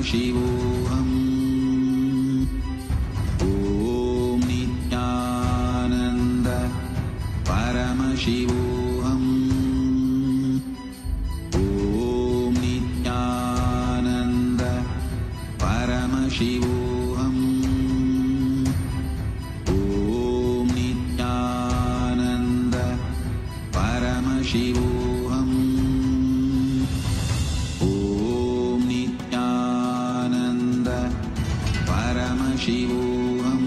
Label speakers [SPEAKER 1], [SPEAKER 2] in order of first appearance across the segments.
[SPEAKER 1] Paramashivoham. Om Nityananda Paramashivoham. Om Nityananda Paramashivoham. Om Nityananda Paramashivoham. Om Nityananda Paramashivoham.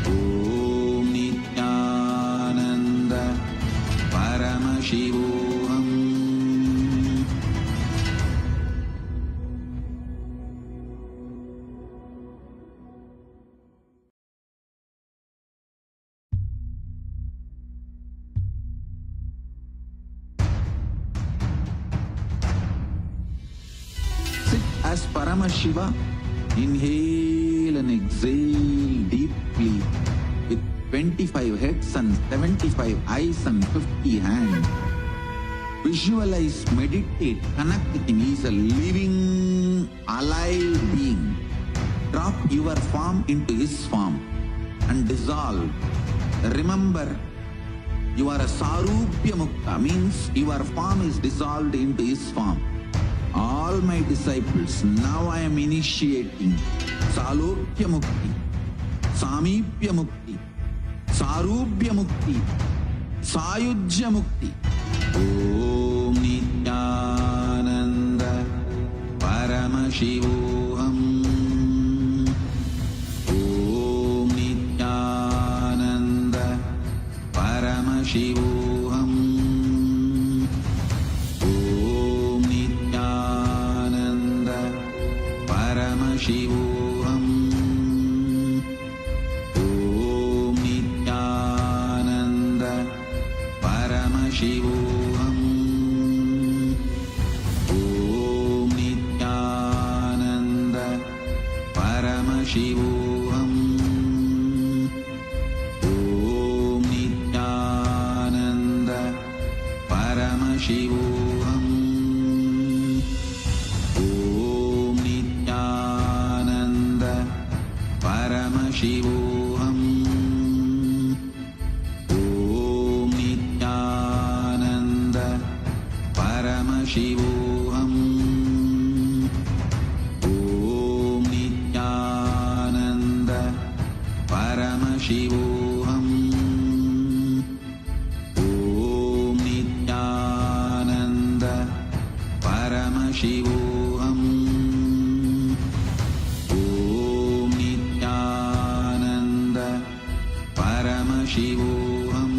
[SPEAKER 1] Om Nityananda Paramashivoham. Sit as Paramashiva. Inhale and exhale deeply with 25 heads and 75 eyes and 50 hands. Visualize, meditate, connect with him. He is a living, alive being. Drop your form into his form and dissolve. Remember, you are a Sarupya Mukta, means your form is dissolved into his form. All my disciples, now I am initiating Salokya Mukti, Samipya Mukti, Sarupya Mukti, Sayujya Mukti. Om Nityananda Paramashivoham. Om Nityananda Paramashivoham. Om Nityananda Paramashivoham. Om Nityananda Paramashivoham. Om Nityananda Paramashivoham. Om Nityananda Paramashivoham. Om Nityananda Paramashivoham. Om Nityananda Paramashivoham. Om Nityananda Paramashivoham. Om Nityananda Paramashivoham. Om Nityananda Paramashivoham.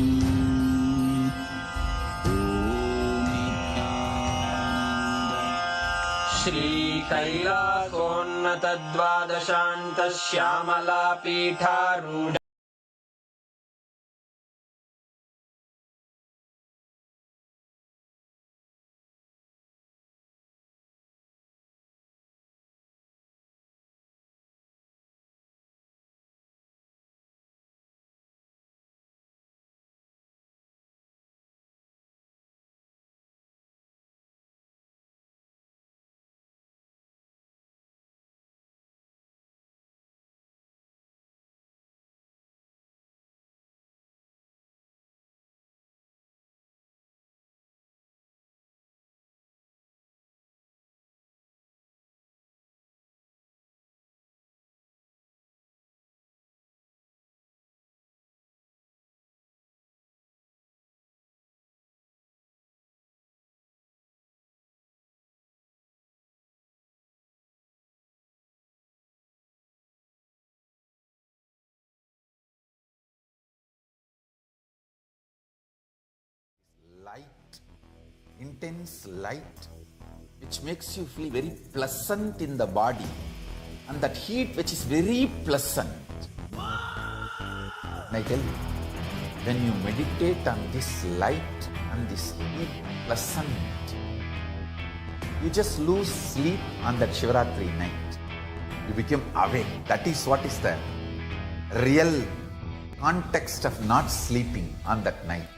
[SPEAKER 2] Shri कैलासोन्नत द्वादशान्त Shyamala पीठारूढ़
[SPEAKER 3] light, intense light, which makes you feel very pleasant in the body, and that heat which is very pleasant. And I tell you, when you meditate on this light and this heat pleasant, you just lose sleep on that Shivaratri night. You become awake. That is what is the real context of not sleeping on that night.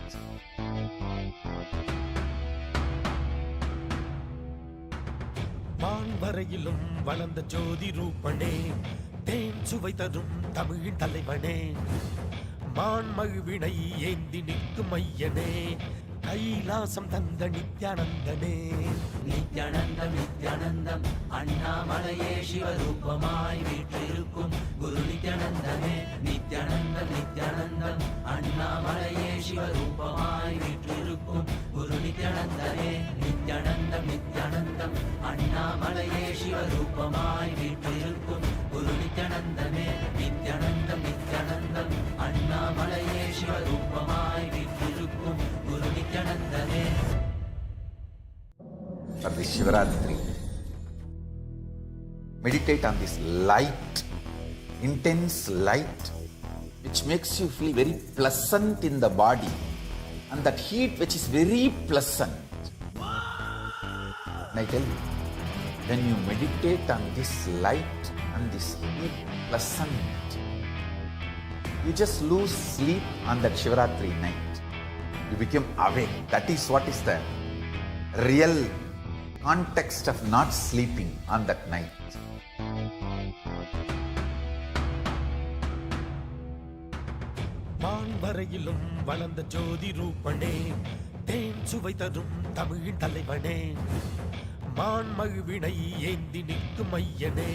[SPEAKER 4] Man வரையிலும் வளர்ந்த ஜோதி ரூபனே, தேன் சுவை தரும் தமிழின் தலைவனே, மான்மழுவினை ஏந்தி நிற்கும் ஐயனே, கைலாசம் தந்த நித்யானந்தனே.
[SPEAKER 5] நித்யானந்தம் நித்யானந்தம் அண்ணாமலையே சிவரூபமாய் வீற்றிருக்கும் குரு நித்யானந்தமே. நித்யானந்தம் நித்யானந்தம் அண்ணாமலையே சிவரூபமாய் வீற்றிருக்கும் குரு நித்யானந்தமே. நித்யானந்தம் நித்யானந்தம் அண்ணாமலையே சிவரூபமாய் வீற்றிருக்கும் குரு நித்யானந்தமே. நித்யானந்தம் நித்யானந்தம் அண்ணாமலையே சிவரூபமாய் வீற்றிருக்கும் குரு நித்யானந்தமே.
[SPEAKER 3] For this Shivaratri, meditate on this light, intense light, which makes you feel very pleasant in the body, and that heat which is very pleasant. And I tell you, when you meditate on this light and this heat pleasant, you just lose sleep on that Shivaratri night. You become awake. That is what is the real context of not sleeping on that night.
[SPEAKER 4] மான் வரையிலும் வளர்ந்த ஜோதி ரூபனே, தேன் சுவை தரும் தமிழின் தலைவனே, மான்மழுவினை ஏந்தி நிற்கும் ஐயனே,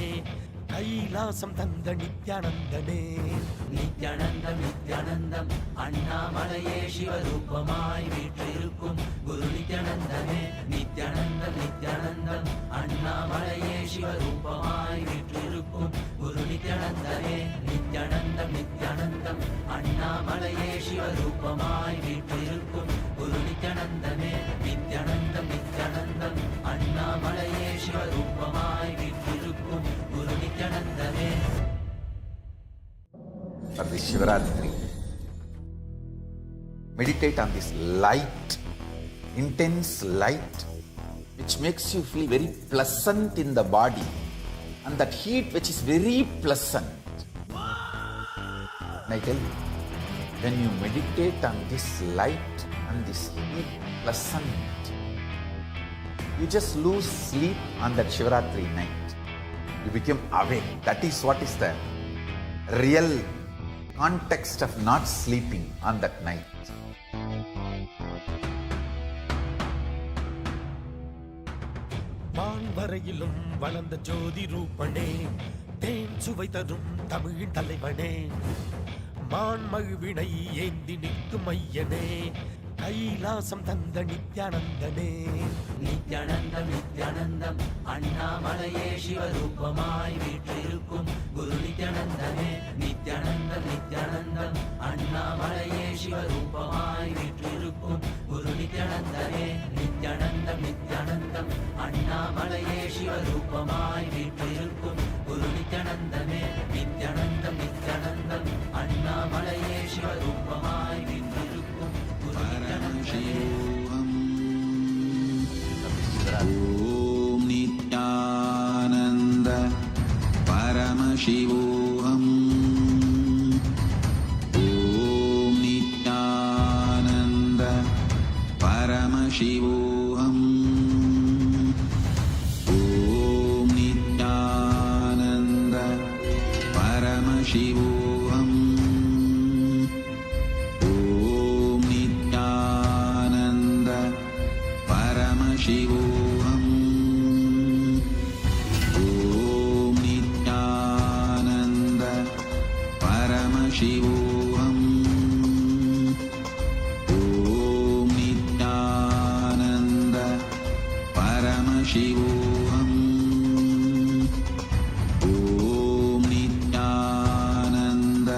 [SPEAKER 4] கைலாசம் தந்த நித்யானந்தனே.
[SPEAKER 5] நித்யானந்தம் நித்யானந்தம் அண்ணாமலையே சிவரூபமாய் வீற்றிருக்கும் குரு நித்யானந்தமே. நித்யானந்தம் நித்யானந்தம் அண்ணாமலையே சிவரூபமாய் வீற்றிருக்கும் குரு நித்யானந்தமே. நித்யானந்தம் நித்யானந்தம் அண்ணாமலையே சிவரூபமாய் வீற்றிருக்கும் குரு நித்யானந்தமே. நித்யானந்தம் நித்யானந்தம் அண்ணாமலையே சிவரூபமாய் வீற்றிருக்கும் குரு நித்யானந்தமே.
[SPEAKER 3] For this Shivaratri, meditate on this light, intense light, which makes you feel very pleasant in the body, and that heat which is very pleasant. And I tell you, when you meditate on this light and this heat pleasant, you just lose sleep on that Shivaratri night. You become awake. That is what is the real context of not sleeping on that night.
[SPEAKER 4] மான் வரையிலும் வளர்ந்த ஜோதி ரூபனே, தேன் சுவை தரும் தமிழின் தலைவனே, மான்மழுவினை ஏந்தி நிற்கும் ஐயனே, கைலாசம் தந்த நித்யானந்தனே.
[SPEAKER 5] நித்யானந்தம் நித்யானந்தம் அண்ணாமலையே சிவரூபமாய் வீற்றிருக்கும் குரு நித்யானந்தமே. நித்யானந்தம் நித்யானந்தம் அண்ணாமலையே சிவரூபமாய் வீற்றிருக்கும் குரு நித்யானந்தமே. நித்யானந்தம் நித்யானந்தம் அண்ணாமலையே சிவரூபமாய் வீற்றிருக்கும் குரு நித்யானந்தமே. நித்யானந்தம் நித்யானந்தம் அண்ணாமலையே சிவரூபமாய் வீற்றிருக்கும் குரு
[SPEAKER 1] परमशिवोऽहम् ॐ नित्यानन्द परमशिवोऽहम् ॐ नित्यानन्द परमशिवोऽहम् ॐ नित्यानन्द परमशिवोऽहम् शिवोऽहम् ॐ नित्यानन्द परमशिवोऽहम् ॐ नित्यानन्द परमशिवोऽहम् ॐ नित्यानन्द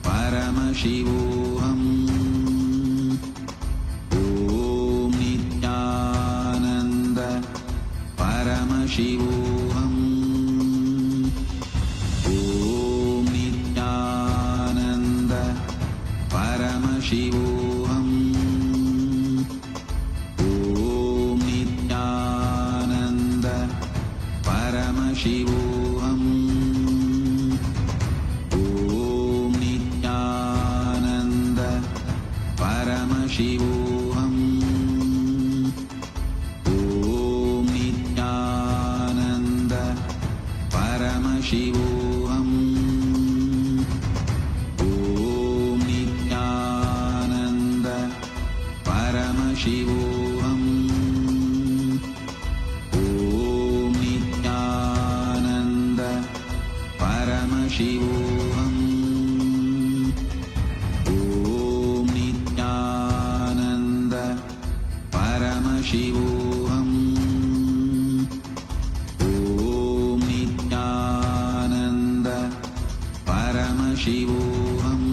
[SPEAKER 1] परमशिवोऽहम् शिवोऽहम् ॐ नित्यानन्द परमशिवोऽहम् ॐ नित्यानन्द परमशिवोऽहम् ॐ नित्यानन्द परमशिवोऽहम् ॐ Nityanand Paramashivoham. Om Nityananda Paramashivoham. Om Nityananda Paramashivoham.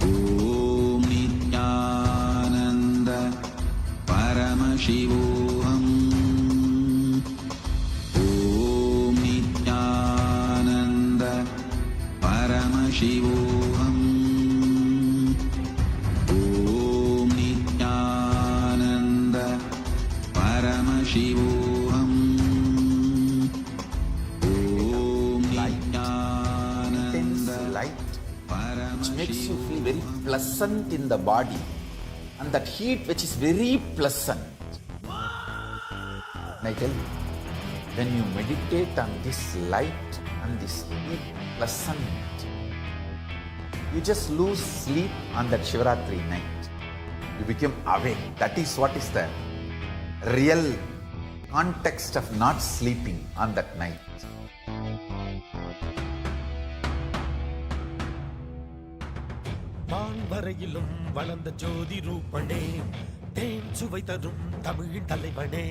[SPEAKER 1] Om Nityananda Paramashivoham. Om Nityananda Paramashivoham. Om Nityananda Paramashivoham. Om
[SPEAKER 3] Intense light which makes you feel very pleasant in the body, and that heat which is very pleasant. And I tell you, when you meditate on this light and this heat pleasant, you just lose sleep on that Shivaratri night. You become awake. That is what is the real context of not sleeping on that night.
[SPEAKER 4] வான்வரையிலும் வளர்ந்த ஜோதி ரூபனே, தேன் சுவை தரும் தமிழின் தலைவனே,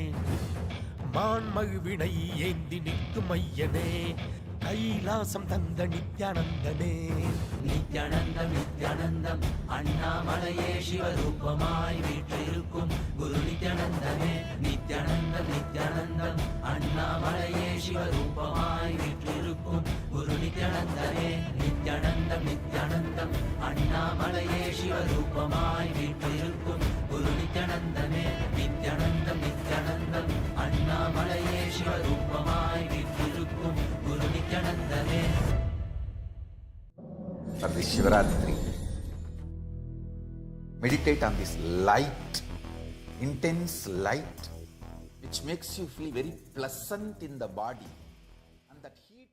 [SPEAKER 4] மான்மழுவினை ஏந்தி நிற்கும் ஐயனே, கைலாசம் தந்த நித்யானந்தனே.
[SPEAKER 5] நித்யானந்தம் நித்யானந்தம் அண்ணாமலையே சிவரூபமாய் வீற்றிருக்கும் குரு நித்யானந்தமே. நித்யானந்தம் நித்யானந்தம் அண்ணாமலையே சிவரூபமாய் வீற்றிருக்கும் குரு நித்யானந்தமே. நித்யானந்தம் நித்யானந்தம் அண்ணாமலையே சிவரூபமாய் வீற்றிருக்கும் குரு நித்யானந்தமே. நித்யானந்தம் நித்யானந்தம் அண்ணாமலையே சிவரூபமாய் வீற்றிருக்கும் குரு நித்யானந்தமே.
[SPEAKER 3] For this Shivaratri, meditate on this light, intense light, which makes you feel very pleasant in the body, and that heat.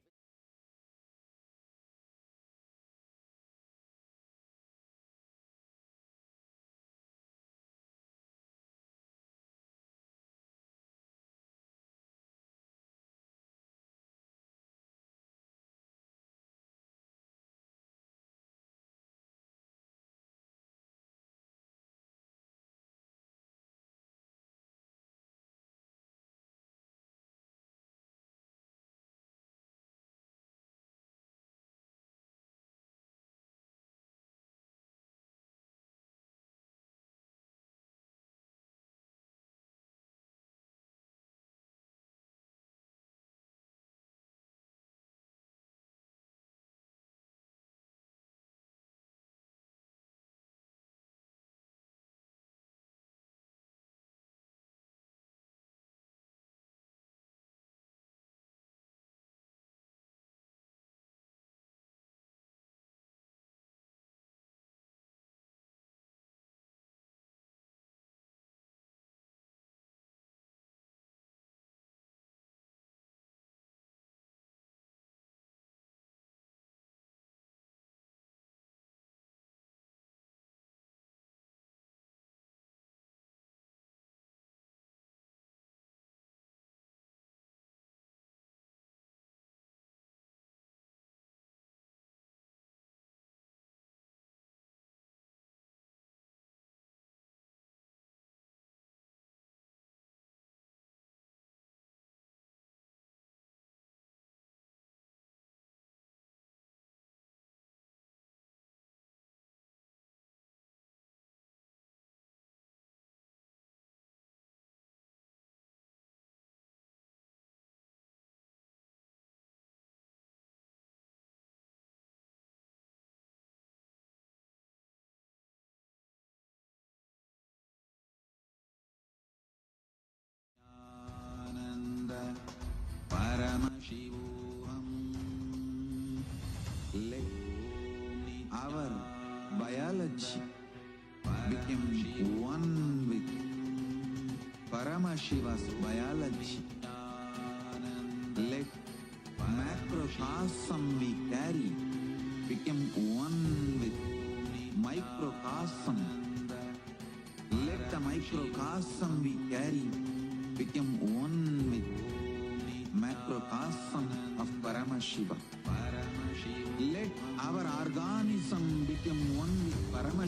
[SPEAKER 1] Paramashivoham. Let our biology become one with Paramashiva's biology. Let macrocosm we carry become one with microcosm. Let the microcosm we carry become one with macrocosm of Paramashiva.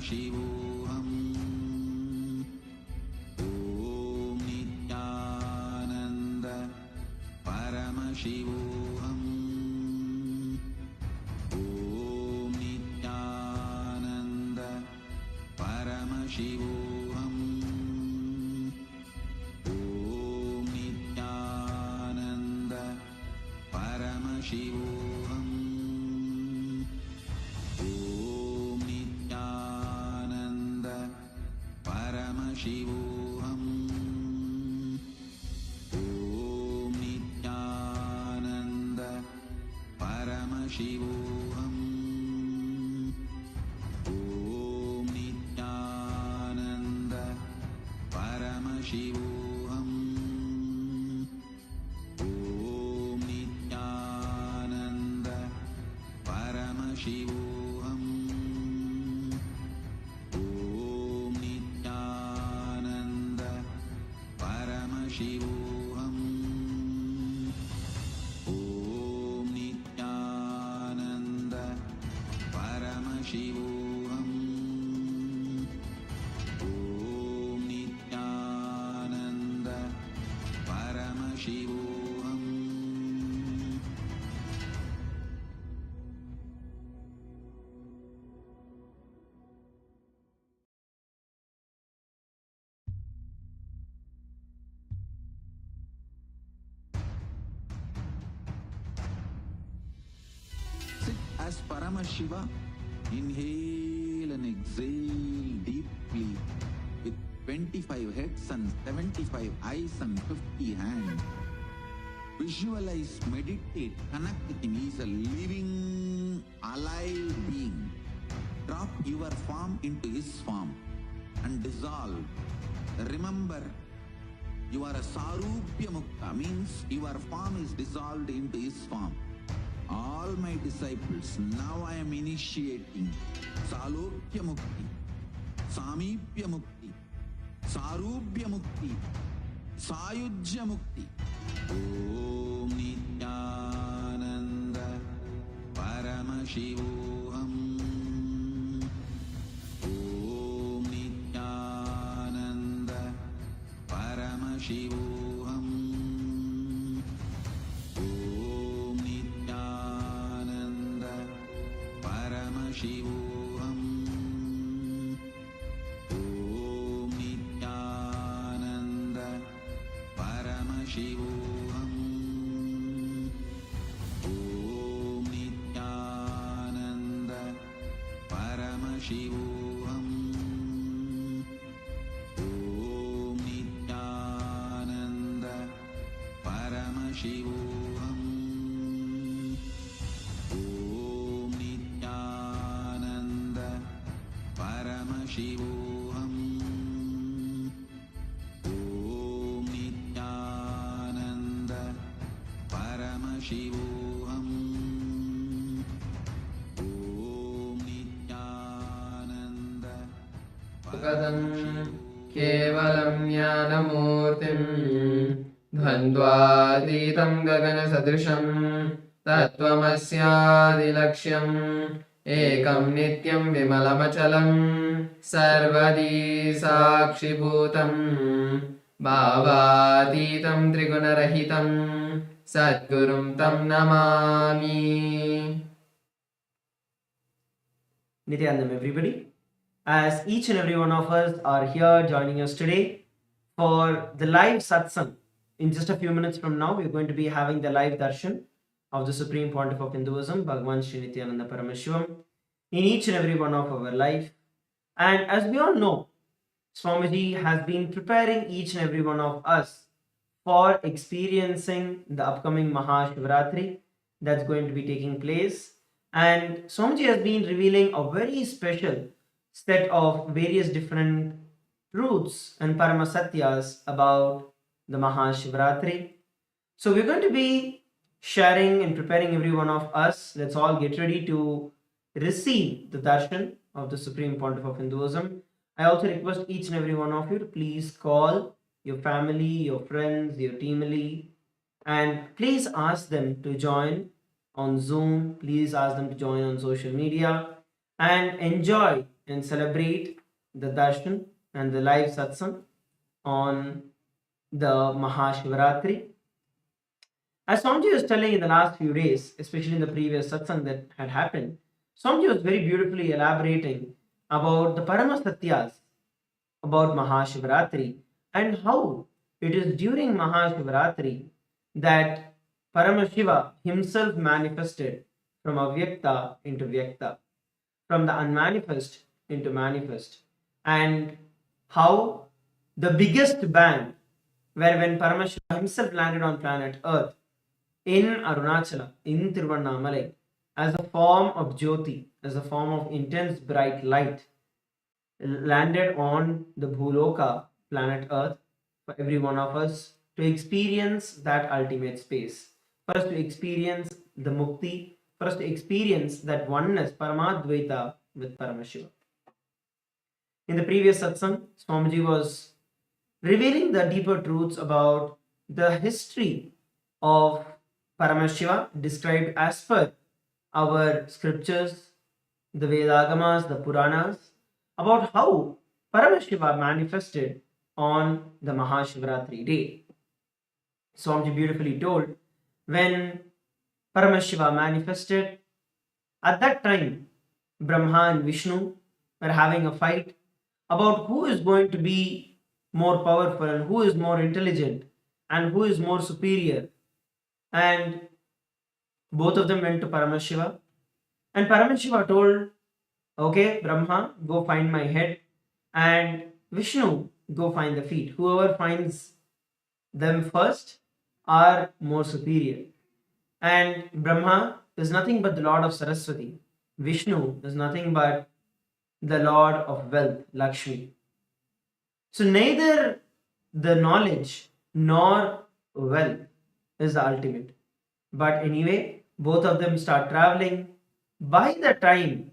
[SPEAKER 1] Paramashivoham. Om Nityananda Paramashivoham. Om Nityananda Paramashivoham. Om Nityananda Paramashivoham. Om Nityananda Paramashivoham. Om Nityananda Paramashivoham. Om Nityananda Paramashivoham. Om Nityananda Paramashivoham. Om Nityananda Paramashivoham. Om Nityananda Paramashivoham. Om Nityananda Paramashivoham. Sit as Paramashiva. Inhale and exhale deeply with 25 heads and 75 eyes and 50 hands. Visualize, meditate, connect with him. He is a living, alive being. Drop your form into his form and dissolve. Remember, you are a Sarupya Mukta, means your form is dissolved into his form. All my disciples, now I am initiating Salokya Mukti, Samipya Mukti, Sarupya Mukti, Sayujya Mukti. Om Nityananda Paramashivoham. Om Nityananda Paramashivoham. Om Nityananda Paramashivoham. Om Nityananda Paramashivoham. Om Nityananda Paramashivoham. Om Nityananda Paramashivoham. Om Nityananda Paramashivoham. Om Nityananda Paramashivoham. Om Nityananda
[SPEAKER 6] कदं केवलं ज्ञानमूर्तिं द्वन्द्वातीतं गगनसदृशं तत्त्वमस्यादिलक्ष्यम् एकं नित्यं विमलमचलं सर्वदी साक्षिभूतं भावातीतं त्रिगुणरहितं सद्गुरुं तं Namami.
[SPEAKER 7] Nityanandam, everybody. As each and every one of us are here joining us today for the live satsang. In just a few minutes from now, we're going to be having the live darshan of the Supreme Pontiff of Hinduism, BHAGAVAN SRI NITHYANANDA PARAMASHIVAM, in each and every one of our life. And as we all know, Swamiji has been preparing each and every one of us for experiencing the upcoming Mahashivaratri that's going to be taking place. And Swamiji has been revealing a very special set of various different truths and Paramasatyas about the Mahashivaratri. So we're going to be sharing and preparing every one of us. Let's all get ready to receive the darshan of the Supreme Pontiff of Hinduism. I also request each and every one of you to please call your family, your friends, your teamily, and please ask them to join on Zoom. Please ask them to join on social media and enjoy and celebrate the Darshan and the live Satsang on the Mahashivaratri. As Swamiji was telling in the last few days, especially in the previous Satsang that had happened, Swamiji was very beautifully elaborating about the Paramasatyas about Mahashivaratri and how it is during Mahashivaratri that Paramashiva himself manifested from Avyakta into Vyakta, from the unmanifest into manifest, and how the biggest bang, where when Paramashiva himself landed on planet Earth in Arunachala, in Tiruvannamalai, as a form of Jyoti, as a form of intense bright light, landed on the Bhuloka, planet Earth, for every one of us to experience that ultimate space, for us to experience the Mukti, for us to experience that oneness, Paramadvaita with Paramashiva. In the previous satsang, Swamiji was revealing the deeper truths about the history of Paramashiva described as per our scriptures, the Vedagamas, the Puranas, about how Paramashiva manifested on the Mahashivaratri day. Swamiji beautifully told, when Paramashiva manifested, at that time Brahma and Vishnu were having a fight about who is going to be more powerful and who is more intelligent and who is more superior. And both of them went to Paramashiva, and Paramashiva told, okay, Brahma, go find my head, and Vishnu, go find the feet. Whoever finds them first are more superior. And Brahma is nothing but the Lord of Saraswati. Vishnu is nothing but the Lord of wealth, Lakshmi. So neither the knowledge nor wealth is the ultimate. But anyway, both of them start traveling. By the time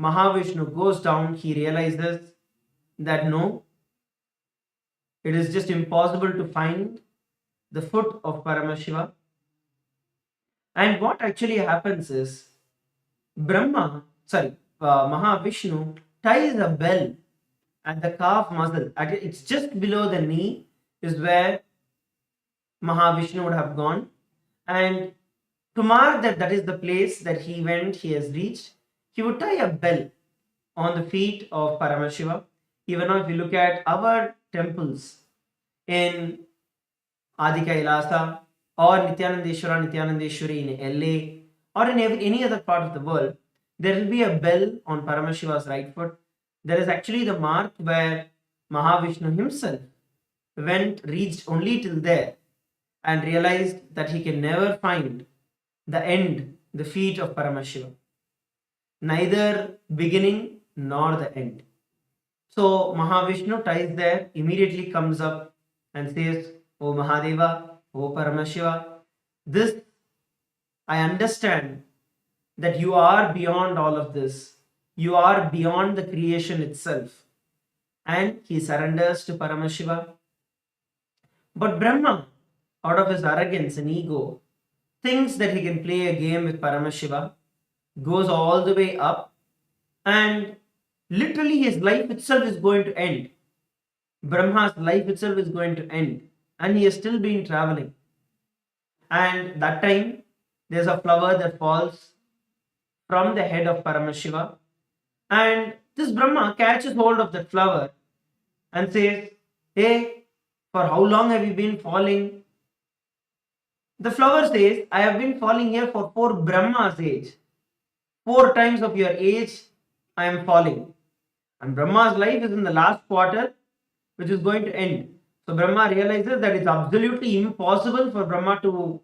[SPEAKER 7] Mahavishnu goes down, he realizes that no, it is just impossible to find the foot of Paramashiva. And what actually happens is Mahavishnu ties a bell at the calf muscle. It's just below the knee is where Mahavishnu would have gone. And to mark that is the place that he has reached, he would tie a bell on the feet of Paramashiva. Even now, if you look at our temples in MahaKailasa or Nityanandeshwari in LA or in any other part of the world, there will be a bell on Paramashiva's right foot. There is actually the mark where Mahavishnu himself reached only till there and realized that he can never find the end, the feet of Paramashiva. Neither beginning nor the end. So Mahavishnu ties there, immediately comes up and says, O Mahadeva, O Paramashiva, this I understand that you are beyond all of this. You are beyond the creation itself. And he surrenders to Paramashiva. But Brahma, out of his arrogance and ego, thinks that he can play a game with Paramashiva, goes all the way up, and literally his life itself is going to end. Brahma's life itself is going to end, and he has still been traveling. And that time, there's a flower that falls from the head of Paramashiva, and this Brahma catches hold of that flower and says, hey, for how long have you been falling? The flower says, I have been falling here for 4 Brahma's age. 4 times of your age, I am falling. And Brahma's life is in the last quarter, which is going to end. So Brahma realizes that it's absolutely impossible for Brahma to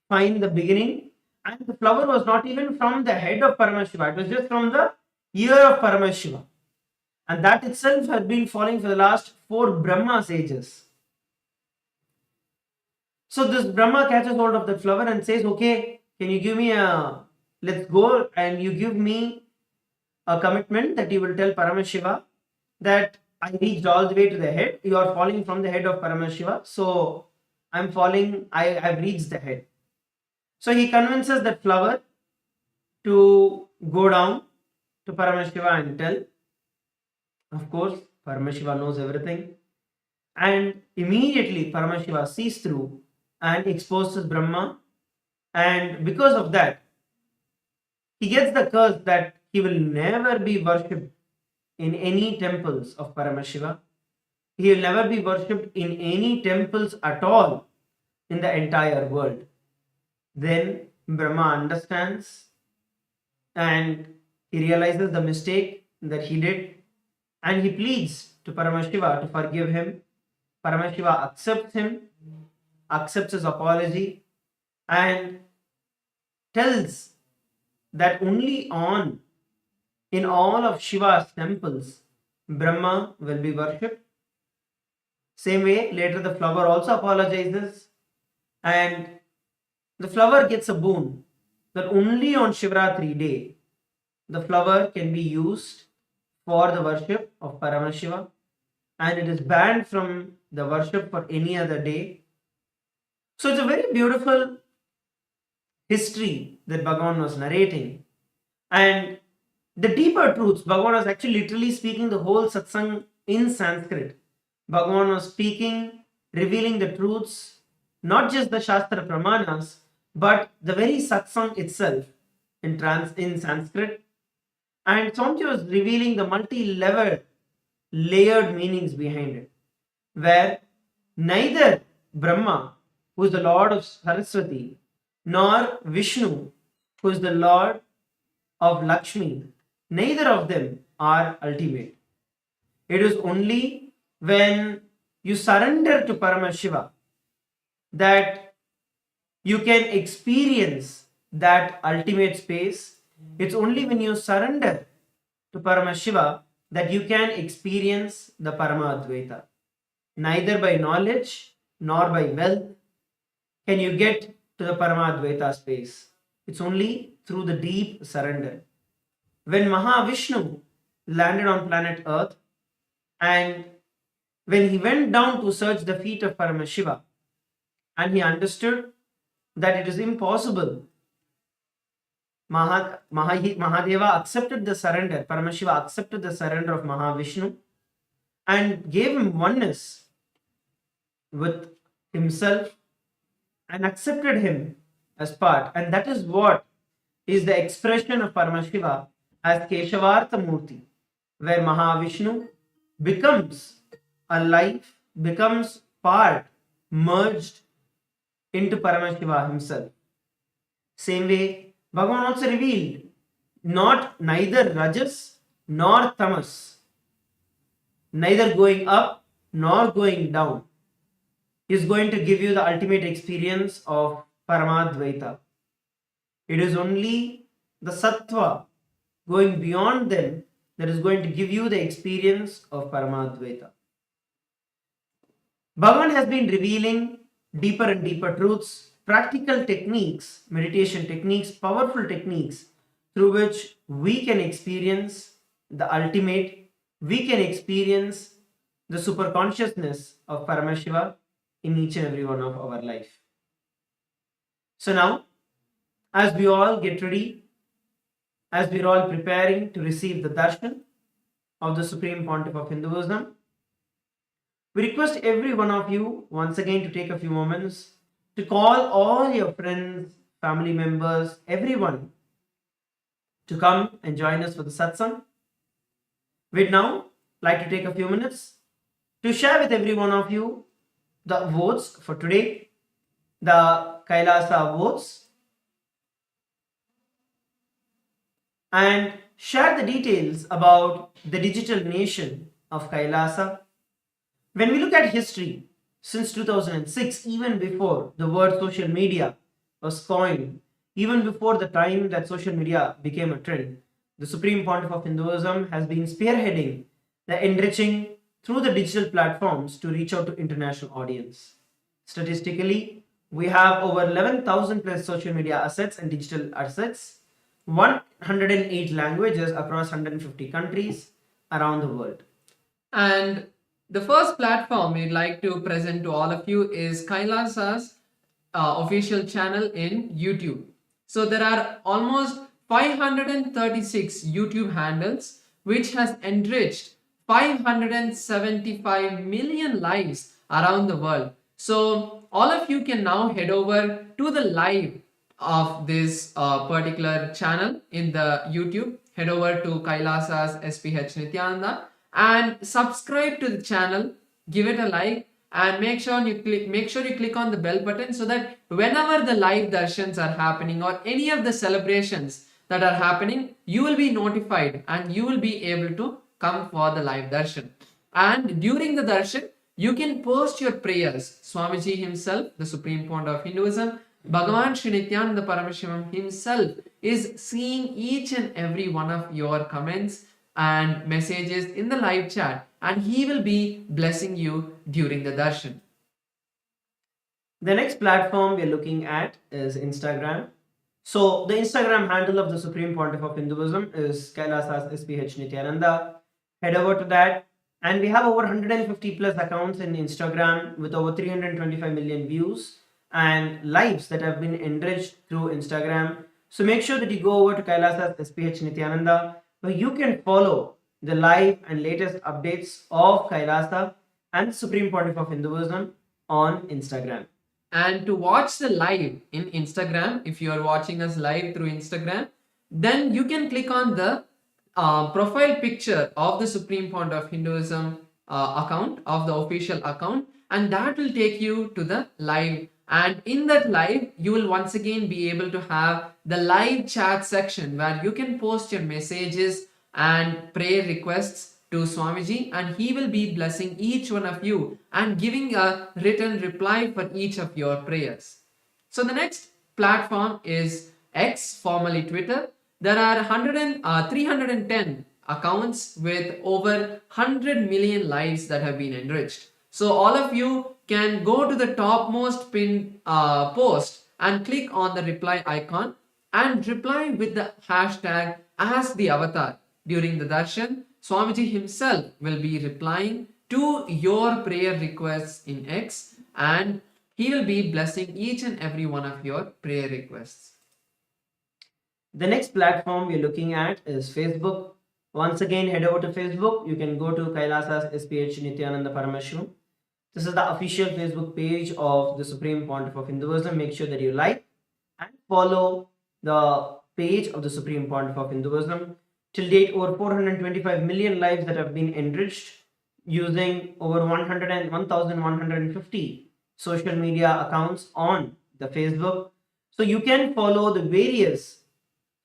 [SPEAKER 7] find the beginning. And the flower was not even from the head of Paramashiva. It was just from the ear of Paramashiva. And that itself had been falling for the last 4 Brahma's ages. So this Brahma catches hold of the flower and says, okay, can you give me let's go, and you give me a commitment that you will tell Paramashiva that I reached all the way to the head. You are falling from the head of Paramashiva. So I'm falling, I've reached the head. So he convinces that flower to go down to Paramashiva and tell. Of course, Paramashiva knows everything. And immediately Paramashiva sees through and exposes Brahma. And because of that, he gets the curse that he will never be worshipped in any temples of Paramashiva. He will never be worshipped in any temples at all in the entire world. Then Brahma understands and he realizes the mistake that he did and he pleads to Paramashiva to forgive him. Paramashiva accepts him, accepts his apology, and tells that only in all of Shiva's temples Brahma will be worshipped. Same way, later the flower also apologizes, and the flower gets a boon that only on Shivaratri day the flower can be used for the worship of Paramashiva, and it is banned from the worship for any other day. So it's a very beautiful history that Bhagavan was narrating, and the deeper truths, Bhagavan was actually literally speaking the whole satsang in Sanskrit. Bhagavan was speaking, revealing the truths, not just the Shastra Pramanas, but the very satsang itself in Sanskrit. And Swamiji was revealing the multi-level, layered meanings behind it, where neither Brahma, who is the Lord of Saraswati, nor Vishnu, who is the Lord of Lakshmi, neither of them are ultimate. It is only when you surrender to Paramashiva that you can experience that ultimate space. It's only when you surrender to Paramashiva that you can experience the Paramadvaita. Neither by knowledge nor by wealth can you get to the Paramadvaita space. It's only through the deep surrender. When Mahavishnu landed on planet Earth and when he went down to search the feet of Paramashiva and he understood that it is impossible, Mahadeva accepted the surrender, Paramashiva accepted the surrender of Mahavishnu and gave him oneness with himself and accepted him as part. And that is what is the expression of Paramashiva as Keshavartha Murthy, where Mahavishnu becomes alive, becomes part, merged into Paramashiva himself. Same way, Bhagavan also revealed neither Rajas nor Tamas, neither going up nor going down, is going to give you the ultimate experience of Paramadvaita. It is only the Sattva going beyond them that is going to give you the experience of Paramadvaita. Bhagavan has been revealing deeper and deeper truths, practical techniques, meditation techniques, powerful techniques through which we can experience the ultimate, we can experience the super consciousness of Paramashiva in each and every one of our life. So now, as we all get ready, as we're all preparing to receive the darshan of the Supreme Pontiff of Hinduism, we request every one of you once again to take a few moments to call all your friends, family members, everyone to come and join us for the satsang. We'd now like to take a few minutes to share with every one of you the votes for today, the Kailasa votes, and share the details about the digital nation of Kailasa. When we look at history, since 2006, even before the word social media was coined, even before the time that social media became a trend, the Supreme Pontiff of Hinduism has been spearheading the enriching through the digital platforms to reach out to international audience. Statistically, we have over 11,000 plus social media assets and digital assets, 108 languages across 150 countries around the world.
[SPEAKER 6] And the first platform we'd like to present to all of you is Kailasa's official channel in YouTube. So there are almost 536 YouTube handles which has enriched 575 million lives around the world. So all of you can now head over to the live of this particular channel in the YouTube. Head over to Kailasa's SPH Nityananda and subscribe to the channel. Give it a like and make sure you click on the bell button so that whenever the live darshans are happening or any of the celebrations that are happening, you will be notified and you will be able to come for the live darshan. And during the darshan, you can post your prayers. Swamiji himself, the Supreme Pontiff of Hinduism, Bhagavan Sri Nityananda Paramashivam himself is seeing each and every one of your comments and messages in the live chat, and he will be blessing you during the darshan.
[SPEAKER 7] The next platform we're looking at is Instagram. So the Instagram handle of the Supreme Pontiff of Hinduism is Kailasa's SPH Nityananda. Head over to that. And we have over 150 plus accounts in Instagram with over 325 million views and lives that have been enriched through Instagram. So make sure that you go over to Kailasa's SPH Nityananda, where you can follow the live and latest updates of Kailasa and the Supreme Pontiff of Hinduism on Instagram.
[SPEAKER 6] And to watch the live in Instagram, if you are watching us live through Instagram, then you can click on the profile picture of the Supreme Pontiff of Hinduism account, of the official account, and that will take you to the live. And in that live, you will once again be able to have the live chat section where you can post your messages and prayer requests to Swamiji, and he will be blessing each one of you and giving a written reply for each of your prayers. So the next platform is X, formerly Twitter. There are 310 accounts with over 100 million lives that have been enriched. So all of you can go to the topmost pinned post and click on the reply icon and reply with the hashtag as the avatar. During the darshan, Swamiji himself will be replying to your prayer requests in X, and he will be blessing each and every one of your prayer requests.
[SPEAKER 7] The next platform we're looking at is Facebook. Once again, head over to Facebook. You can go to Kailasa's SPH Nityananda Paramashivam. This is the official Facebook page of the Supreme Pontiff of Hinduism. Make sure that you like and follow the page of the Supreme Pontiff of Hinduism. Till date, over 425 million lives that have been enriched using over 1,150 social media accounts on the Facebook. So you can follow the various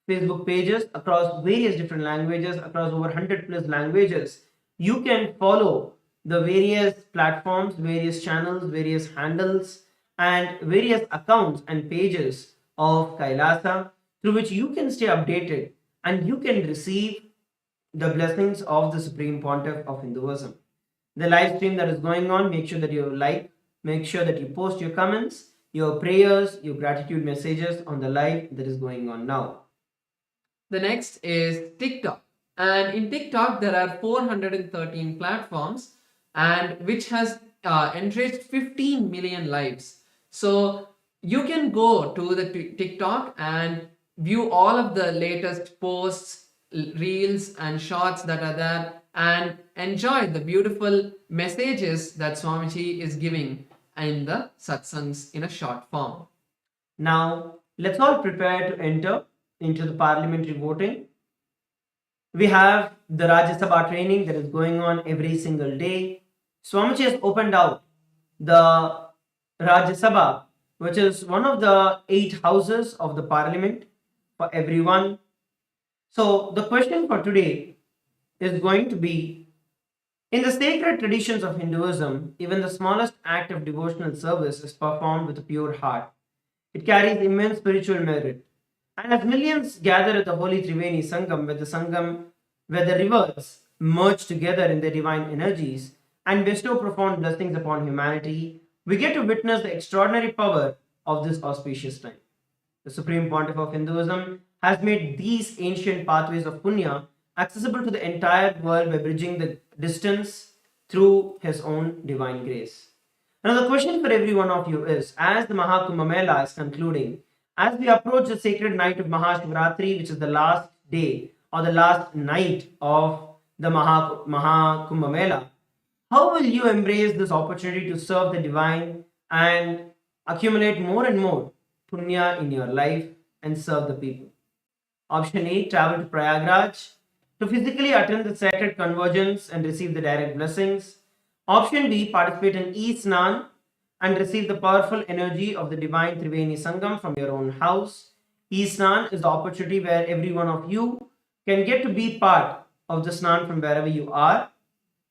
[SPEAKER 7] Facebook pages across various different languages, across over 100 plus languages. You can follow the various platforms, various channels, various handles, and various accounts and pages of Kailasa through which you can stay updated and you can receive the blessings of the Supreme Pontiff of Hinduism. The live stream that is going on, make sure that you like, make sure that you post your comments, your prayers, your gratitude messages on the live that is going on now.
[SPEAKER 6] The next is TikTok. And in TikTok, there are 413 platforms and which has enriched 15 million lives. So you can go to the TikTok and view all of the latest posts, reels and shorts that are there and enjoy the beautiful messages that Swamiji is giving in the satsangs in a short form.
[SPEAKER 7] Now, let's all prepare to enter into the parliamentary voting. We have the Rajya Sabha training that is going on every single day. Swamiji has opened out the Rajya Sabha, which is one of the 8 houses of the parliament for everyone. So the question for today is going to be, in the sacred traditions of Hinduism, even the smallest act of devotional service is performed with a pure heart. It carries immense spiritual merit. And as millions gather at the holy Triveni Sangam, where the rivers merge together in their divine energies and bestow profound blessings upon humanity, we get to witness the extraordinary power of this auspicious time. The Supreme Pontiff of Hinduism has made these ancient pathways of Punya accessible to the entire world by bridging the distance through his own divine grace. Now the question for every one of you is, as the Mahakumbh Mela is concluding, as we approach the sacred night of Mahashivaratri, which is the last day or the last night of the Maha Mela, how will you embrace this opportunity to serve the divine and accumulate more and more punya in your life and serve the people? Option A, travel to Prayagraj to physically attend the sacred convergence and receive the direct blessings. Option B, participate in E-Snan and receive the powerful energy of the divine Triveni Sangam from your own house. E-Snan is the opportunity where every one of you can get to be part of the Snan from wherever you are.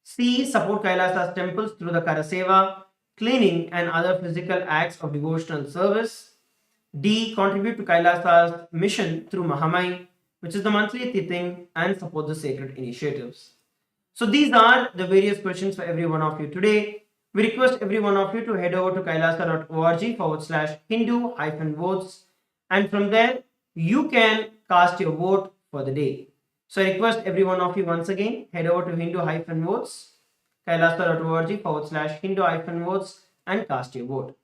[SPEAKER 7] C, support Kailasa's temples through the Karaseva, cleaning and other physical acts of devotional service. D, contribute to Kailasa's mission through Mahamai, which is the monthly Tithing, and support the sacred initiatives. So these are the various questions for every one of you today. We request every one of you to head over to kailasa.org/Hindu-votes, and from there you can cast your vote for the day. So I request every one of you once again, head over to Hindu-votes, kailasa.org/Hindu-votes, and cast your vote.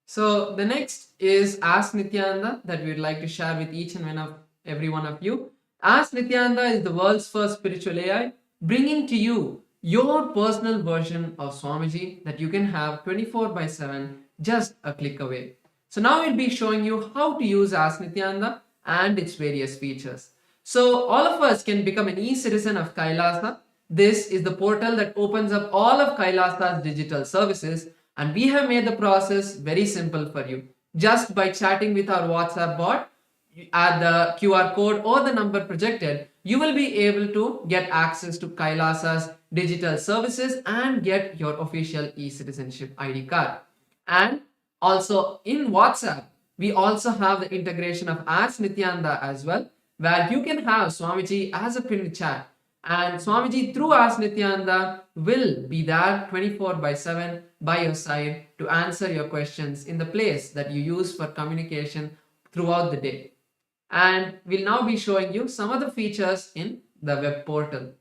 [SPEAKER 6] So the next is Ask Nityananda that we would like to share with each and every one of you. Ask Nityananda is the world's first spiritual AI, bringing to you your personal version of Swamiji that you can have 24/7, just a click away. So now we'll be showing you how to use Ask Nityananda and its various features. So all of us can become an e-citizen of Kailasa. This is the portal that opens up all of Kailasa's digital services, and we have made the process very simple for you. Just by chatting with our WhatsApp bot at the QR code or the number projected, you will be able to get access to Kailasa's digital services and get your official e-citizenship ID card. And also in WhatsApp, we also have the integration of Ask Nityananda as well, where you can have Swamiji as a pinned chat. And Swamiji through Ask Nityananda will be there 24/7 by your side to answer your questions in the place that you use for communication throughout the day. And we'll now be showing you some of the features in the web portal.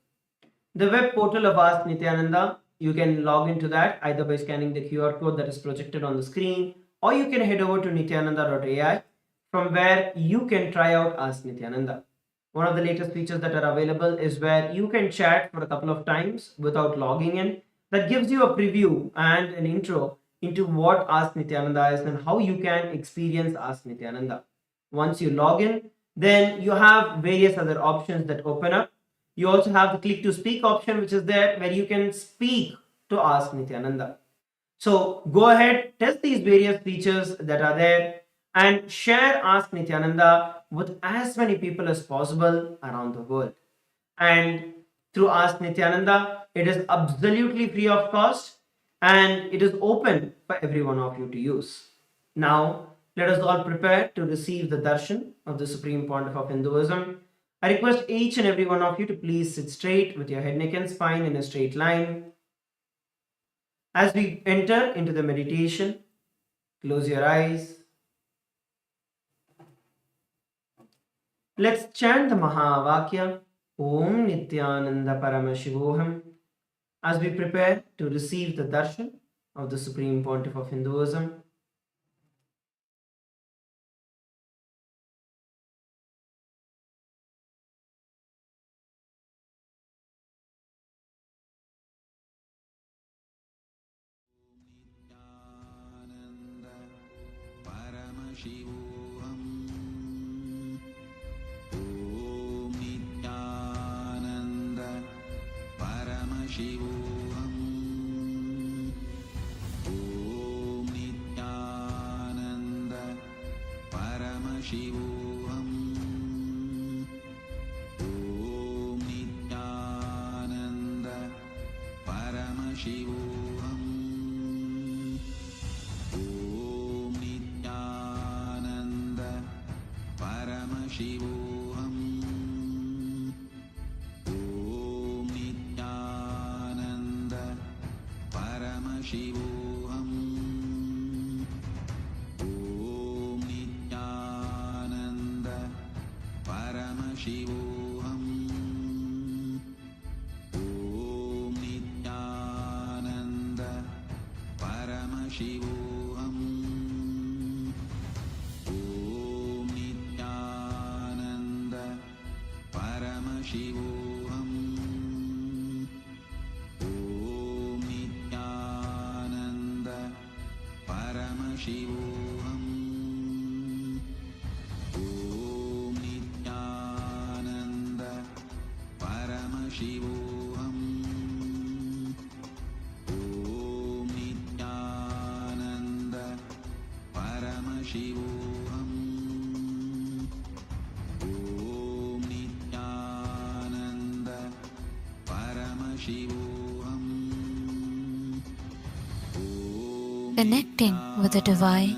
[SPEAKER 7] The web portal of Ask Nityananda, you can log into that either by scanning the QR code that is projected on the screen, or you can head over to nityananda.ai, from where you can try out Ask Nityananda. One of the latest features that are available is where you can chat for a couple of times without logging in. That gives you a preview and an intro into what Ask Nityananda is and how you can experience Ask Nityananda. Once you log in, then you have various other options that open up. You also have the click to speak option, which is there where you can speak to Ask Nityananda. So go ahead, test these various features that are there and share Ask Nityananda with as many people as possible around the world. And through Ask Nityananda, it is absolutely free of cost and it is open for every one of you to use. Now, let us all prepare to receive the darshan of the Supreme Pontiff of Hinduism. I request each and every one of you to please sit straight with your head, neck and spine in a straight line. As we enter into the meditation, close your eyes. Let's chant the Mahavakya, Om Nityananda Paramashivoham, as we prepare to receive the darshan of the Supreme Pontiff of Hinduism.
[SPEAKER 1] Paramashivoham. Om Nityananda Paramashivoham. Om Nityananda Paramashivoham. Om Nityananda Paramashivoham. Om Nityananda Paramashivoham. Om Nityananda Paramashivoham. Om Nityananda Paramashivoham. Om Nityananda Paramashivoham. Om Nityananda Paramashivoham. Paramashivoham. Om Nityananda Paramashivoham. Om Nityananda Paramashivoham. Om Nityananda Paramashivoham.
[SPEAKER 8] Connecting with the divine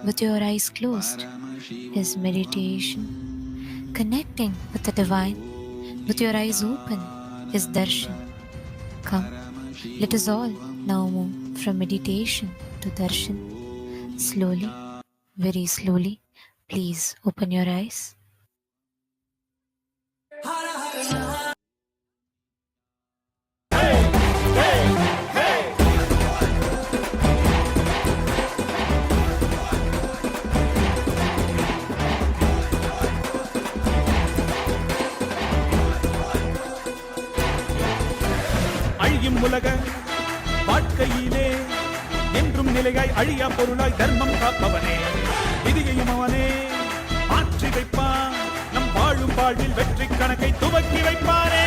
[SPEAKER 8] with your eyes closed is meditation. Connecting with the divine with your eyes open is darshan. Come, let us all now move from meditation to darshan. Slowly, very slowly, please open your eyes.
[SPEAKER 4] அழியும் உலக வாழ்க்கையிலே என்றும் நிலையாய் அழியா பொருளாய் தர்மம் காப்பவனே, விதியையும் அவனே மாற்றி வைப்பான். நம் வாழும் வாழ்வில் வெற்றி கணக்கை துவக்கி வைப்பானே.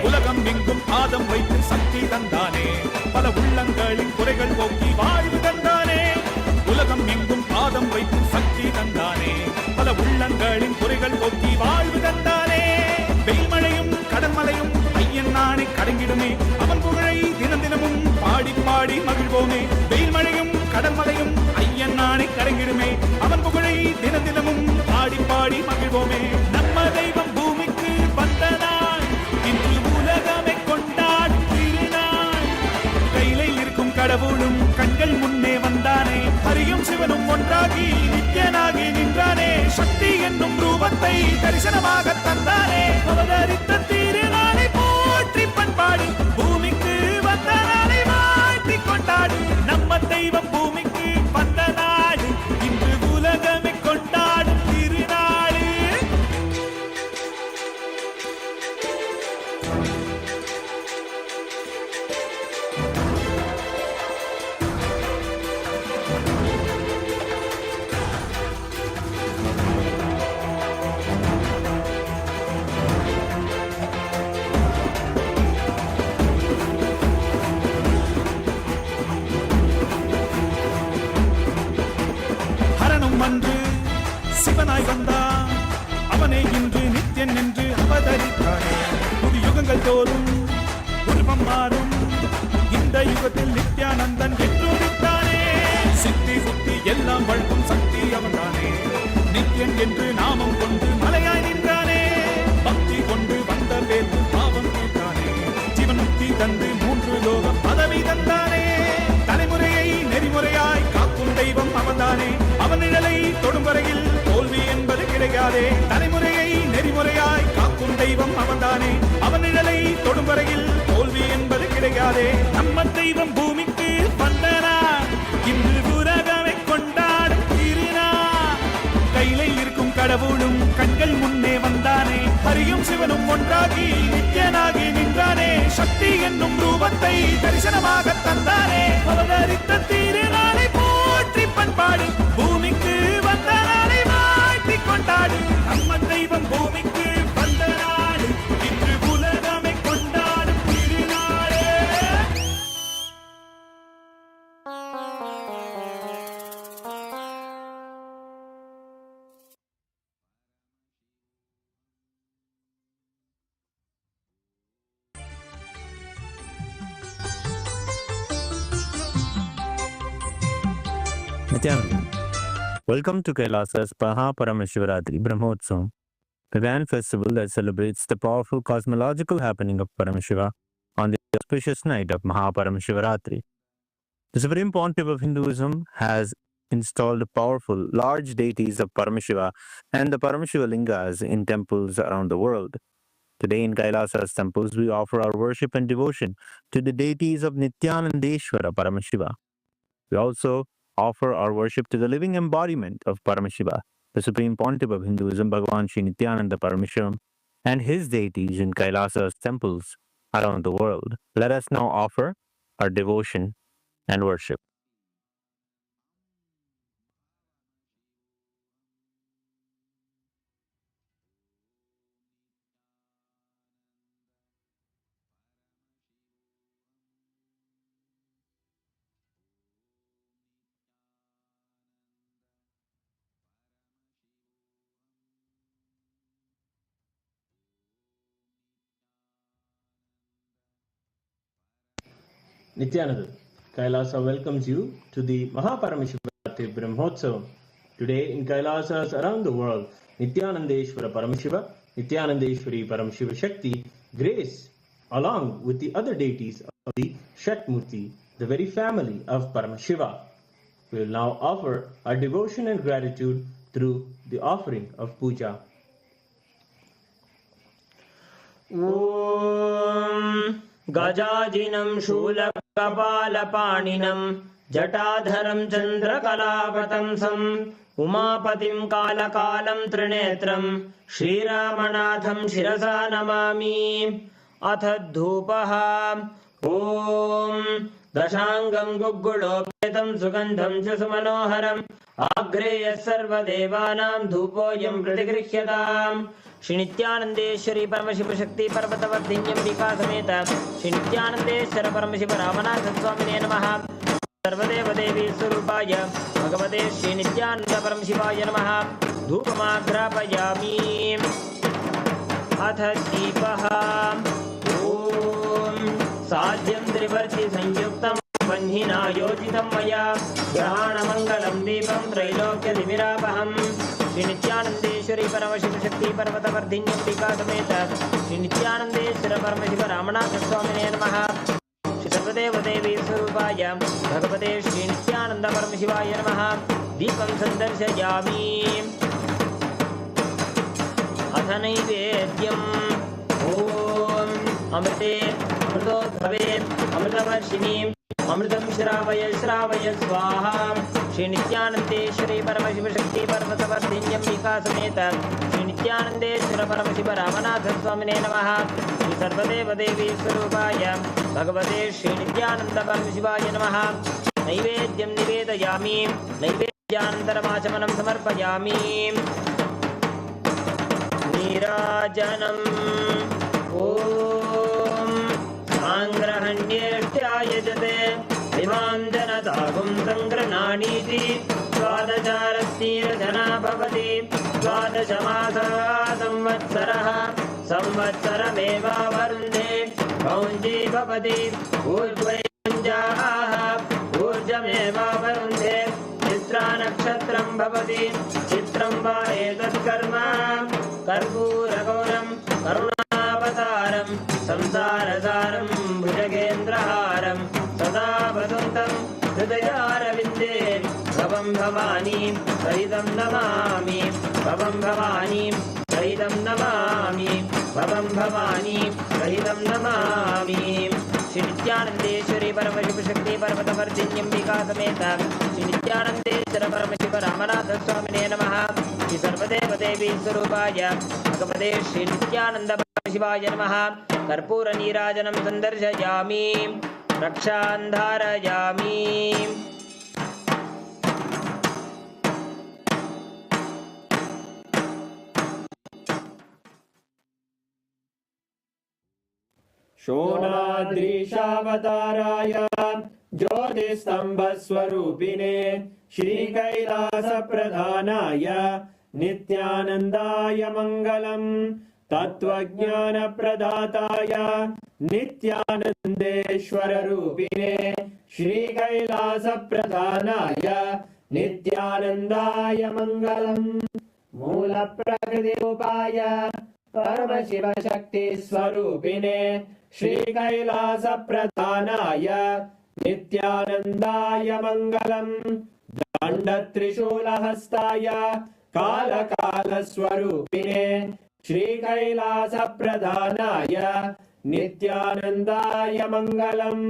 [SPEAKER 4] உலகம் எங்கும் பாதம் வைத்து சக்தி தந்தானே, பல உள்ளங்களின் குறைகள் போக்கி வாழ்வு தந்தானே. உலகம் எங்கும் பாதம் வைத்து சக்தி தந்தானே, பல உள்ளங்களின் குறைகள் போக்கி வாழ்வு தந்தானே. வெயில்மழையும் கடன்மலையும் ஐயன் நானே கடங்கிடுமே, அவன் புகழை தினம் தினமும் பாடி பாடி மகிழ்வோமே. வெயில்மழையும் கடன்மலையும் ஐயன் நானே கடங்கிடுமே, அவன் புகழை தினம் தினமும் பாடி பாடி மகிழ்வோமே. நம்ம தெய்வம் பூமிக்கு வந்த நாள், இன்று உலகமே கொண்டாடும் திருநாள். கையிலே இருக்கும் கடவுளும் கண்கள் முன்னே வந்தானே, ஹரியும் சிவனும் ஒன்றாகி நித்யனாகி நின்றானே. சக்தி என்னும் ரூபத்தை தரிசனமாக தந்தானே, அவதரித்த திருநாளை போற்றி பண்பாடி பூமிக்கு வந்த நாளை வாழ்த்தி கொண்டாடு. நம்ம தெய்வம் பூமிக்கு வந்த நாடு, இன்று உலகமே கொண்டாடும் திருநாடு. ஹரனும் அன்று சிவனாய் வந்தான், அவனே இன்று நித்யன் என்று அவதரித்தானே. புது யுகங்கள் தோறும் உருவம் மாறும், இந்த யுகத்தில் நித்யானந்தன் என்று உதித்தானே. சித்தி புத்தி எல்லாம் வழங்கும் சக்தி அவன்தானே, நித்யன் என்று நாமம் கொண்டு மலையாய் நின்றானே. பக்தி கொண்டு வந்த பேரு பாவம் தீர்த்தானே, ஜீவன் முக்தி தந்து 3 லோகம் பதவி தந்தானே. தலைமுறையை நெறிமுறையாய் காக்கும் தெய்வம் அவன்தானே, அவன் நிழலை தொடும் வரையில் தோல்வி என்பது கிடையாதே. தலைமுறையை நெறிமுறையாய் காக்கும் தெய்வம் அவன்தானே, அவன் நிழலை தொடும் வரையில் தோல்வி என்பது கிடையாதே. நம்ம தெய்வம் பூமிக்கு வந்தனா, இன்று உலகமே கொண்டாடும் திருநாள். கையிலே இருக்கும் கடவுளும் கண்கள் முன்னே வந்தானே, ஹரியும் சிவனும் ஒன்றாகி நித்யனாகி நின்றானே. சக்தி என்னும் ரூபத்தை தரிசனமாக தந்தானே, அவதரித்த திருநாளை போற்றி பண்பாடு பூமிக்கு வந்த நாளை வாழ்த்தி கொண்டாடு. நம்ம தெய்வம் பூமிக்கு வந்த நாடு, இன்று உலகமே கொண்டாடும் திருநாளே.
[SPEAKER 9] Nityananda. Welcome to Kailasa's Paramashivaratri Brahmotsavam, the grand festival that celebrates the powerful cosmological happening of Paramashiva on the auspicious night of Paramashivaratri. The Supreme Pontiff of Hinduism has installed powerful, large deities of Paramashiva and the Paramashiva Lingas in temples around the world. Today in Kailasa's temples, we offer our worship and devotion to the deities of Nityanandeshwara Paramashiva. We also offer our worship to the living embodiment of Paramashiva, the Supreme Pontiff of Hinduism, BHAGAVAN SRI NITHYANANDA PARAMASHIVAM, and his deities in Kailasa's temples around the world. Let us now offer our devotion and worship.
[SPEAKER 10] Nithyananda, Kailasa welcomes you to the MahaParamashivarathri Brahmotsavam. Today in Kailasas around the world, Nithyanandeshwara Paramashiva, Nithyanandeshwari Paramashiva Shakti grace along with the other deities of the Shatmurti, the very family of Paramashiva. We will now offer our devotion and gratitude through the offering of puja.
[SPEAKER 2] ॐ गजाजिनं शूलकपालपाणिनं जटाधरं चन्द्रकलावतंसम् उमापतिं कालकालं त्रिनेत्रं श्रीरामनाथं शिरसा नमामि। अथ धूपः। ॐ दशाङ्गं गुग्गुलोपेतं सुगन्धं च सुमनोहरम् आग्रेयः सर्वदेवानां धूपोऽयं प्रतिगृह्यताम्। श्री नित्यानंदेश्वरी परमशिव शक्ति पर्वतवर्धिन्यम्बिका समेत श्री नित्यानंदेश्वर परमशिव रामनाथ स्वामिने नमः। सर्वदेव देवी स्वरूपाय भगवते श्री नित्यानंद परमशिवाय नमः। धूपमाग्रापयामि। अथ दीपः। ॐ साध्यं त्रिवर्ति संयुक्तं बन्धिना योजितं मया ग्रहाणमङ्गलं दीपं त्रैलोक्यतिमिरापहम्। श्री नित्यानंदेश्वरी परमशिव शक्ति पर्वतवर्धिन्यम्बिका समेत श्री नित्यानंदेश्वर परमशिव रामनाथ स्वामिने नमः। श्री सर्वदेव देवी स्वरूपाय भगवते श्री नित्यानंद परमशिवाय नमः। दीपं सन्दर्शयामि। अथ नैवेद्यम्। ॐ अमृते अमृतोद्भवे अमृतवर्षिणि अमृतं श्रावय श्रावय स्वाहा। श्री नित्यानंदेश्वरी परमशिव शक्ति पर्वतवर्धिन्यम्बिका समेत श्री नित्यानंदेश्वर परमशिव रामनाथ स्वामिने नमः। श्री सर्वदेव देवी स्वरूपाय भगवते श्री नित्यानंद परमशिवाय नमः। नैवेद्यं निवेदयामि। नैवेद्यानन्तरमाचमनं समर्पयामि। नीराजनम्। ॐ साङ्ग्रहण्येष्ट्यायजते इमां जनतागुं सङ्गृह्णानीति द्वादशारस्तीरजना भवति। द्वादशमासः संवत्सरः संवत्सरमेवावरुन्धे भौञ्जी भवति। ऊर्ध्वैञ्जाः ऊर्जमेवावरुन्धे। चित्रा नक्षत्रं भवति। चित्रं वा एतत्कर्म कर्पूरगौरं करुणावतारं संसारसारं भुजगेन्द्रहारं सदा वसन्तं हृदयारविन्दे भवं भवानी सहितं नमामि। भवं भवानी सहितं नमामि। भवं भवानी सहितं नमामि। श्री नित्यानंदेश्वरी परमशिव शक्ति पर्वतवर्धिन्यम्बिका समेत श्री नित्यानंदेश्वर परमशिव रामनाथ स्वामिने नमः। श्री सर्वदेव देवी स्वरूपाय भगवते श्री नित्यानंद परमशिवाय नमः। कर्पूर नीराजनं सन्दर्शयामि। रक्षां धारयामि। शोणाद्रीशावताराय ज्योतिस्तम्भस्वरूपिणे श्रीकैलासप्रधानाय नित्यानन्दाय मङ्गलम्। तत्त्वज्ञानप्रदाताय नित्यानन्देश्वररूपिणे श्रीकैलासप्रधानाय नित्यानन्दाय मङ्गलम्। मूलप्रकृतिरूपाय परमशिवशक्तिस्वरूपिणे श्रीकैलासप्रधानाय नित्यानन्दाय मङ्गलम्। दण्डत्रिशूलहस्ताय कालकालस्वरूपिणे श्रीकैलासप्रधानाय नित्यानन्दाय मङ्गलम्।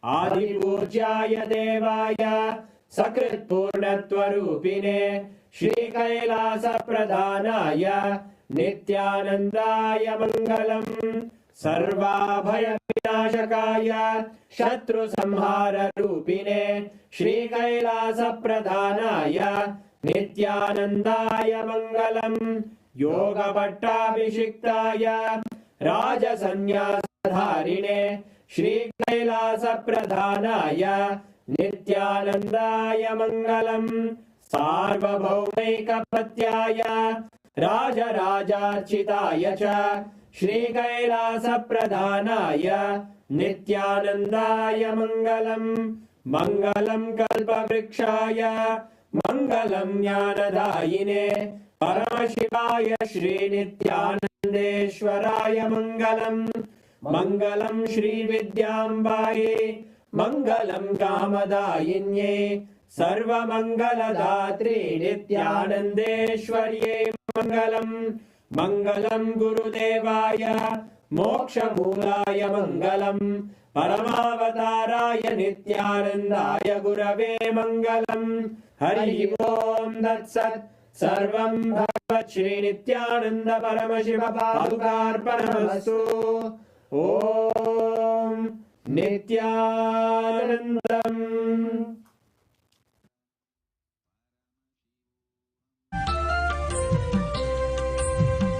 [SPEAKER 2] आदिपूज्याय देवाय सकृत्पूर्णत्वरूपिणे श्रीकैलासप्रधानाय नित्यानन्दाय मङ्गलम्। सर्वाभयविनाशकाय शत्रुसंहाररूपिणे श्रीकैलासप्रधानाय नित्यानन्दाय मङ्गलम्। योगपट्टाभिषिक्ताय राजसन्न्यासधारिणे श्रीकैलासप्रधानाय नित्यानन्दाय मङ्गलम्। सार्वभौमैकपत्याय राजराजार्चिताय च श्रीकैलासप्रधानाय नित्यानन्दाय मङ्गलम् मङ्गलं कल्पवृक्षाय मङ्गलं ज्ञानदायिने परमशिवाय श्रीनित्यानन्देश्वराय मङ्गलम् मङ्गलं श्रीविद्याम्बायै मङ्गलं कामदायिन्ये सर्वमङ्गलदात्रे नित्यानन्देश्वर्यै मङ्गलम् मङ्गलं गुरुदेवाय मोक्षमूलाय मङ्गलम् परमावताराय नित्यानन्दाय गुरवे मङ्गलम् हरि ओम् तत्सत् सर्वं भगवत् श्रीनित्यानन्द परमशिव पादुकार्पणमस्तु ॐ नित्यानन्दम्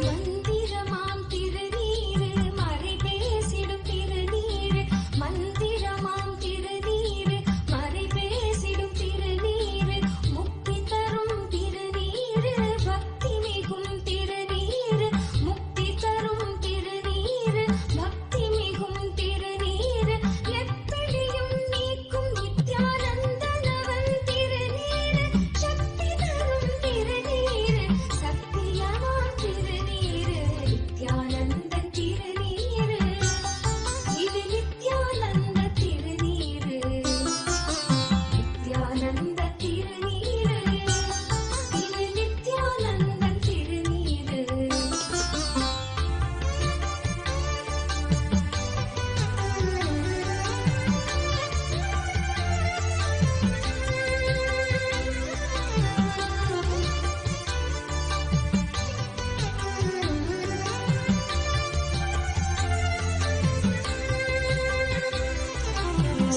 [SPEAKER 11] மந்திரமாம் திருநீரு மறை பேசிடும் திருநீரு மந்திரமாம் திருநீரு மறை பேசிடும் திருநீரு முக்தி தரும் திருநீரு பக்தி மிகும் திருநீரு முக்தி தரும் திருநீரு பக்தி மிகும் திருநீரு எப்படியும் நீக்கும் நித்யானந்தனவன் திருநீரு சக்தி தரும் திருநீரு சத்தியமாம் திருநீரு நித்யானந்த திருநீரு இது நித்யானந்த திருநீரு நித்யானந்த திருநீரு இது நித்யானந்த திருநீரு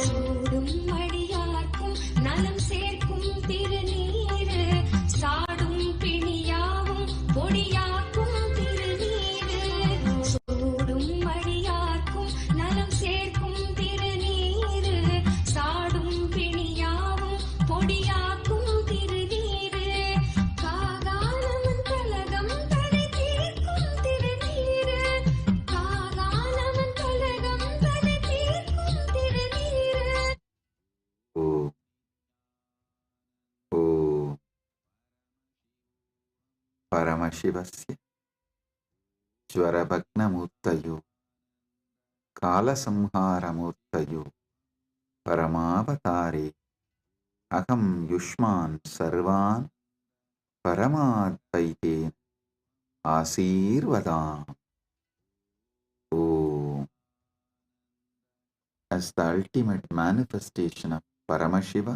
[SPEAKER 11] சூடும் மடியார்க்கும் நலம் சேர்க்கும் திருநீரு சாடும் பிணியாவும் பொடியாக்கும் திருநீரு சூடும் மடியார்க்கும் நலம் சேர்க்கும் திருநீரு சாடும் பிணியாவும் பொடியாக்கும் திருநீரு காகாலமன் கலகம் தடை தீர்க்கும் திருநீரு காகாலமன் கலகம் தடை தீர்க்கும் திருநீரு
[SPEAKER 1] ॐ परमशिवस्य ज्वरभग्नमूर्तयो कालसंहारमूर्तयो परमावतारे अहं युष्मान् सर्वान् परमाद्वैतेन आशीर्वदामि. ॐ As the ultimate manifestation of Paramashiva,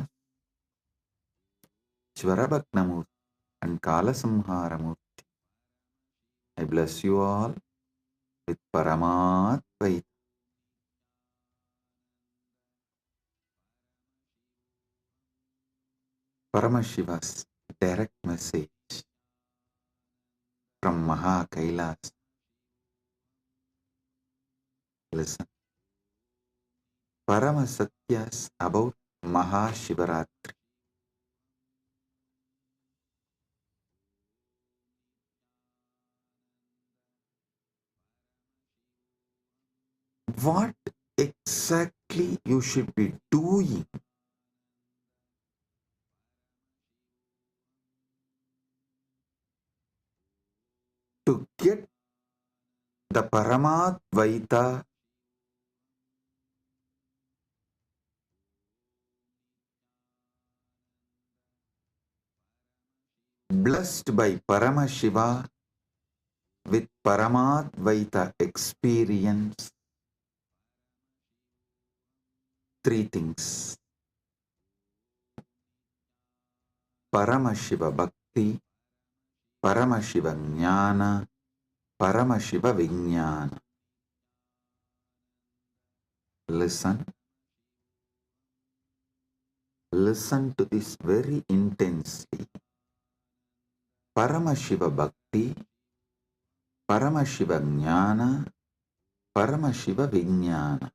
[SPEAKER 1] Jvarabhagna Murthy and Kalasamhara Murthy, I bless you all with Paramadvaita. Paramashiva's direct message from MahaKailasa. Listen. Parama Satyas about Mahashivaratri. What exactly you should be doing to get the Paramadvaita blessed by Paramashiva with Paramadvaita experience? Three things: Paramashiva Bhakti, Paramashiva Jnana, Paramashiva Vijnana. Listen to this very intensely. Paramashiva Bhakti, Paramashiva Jnana, Paramashiva Vijnana.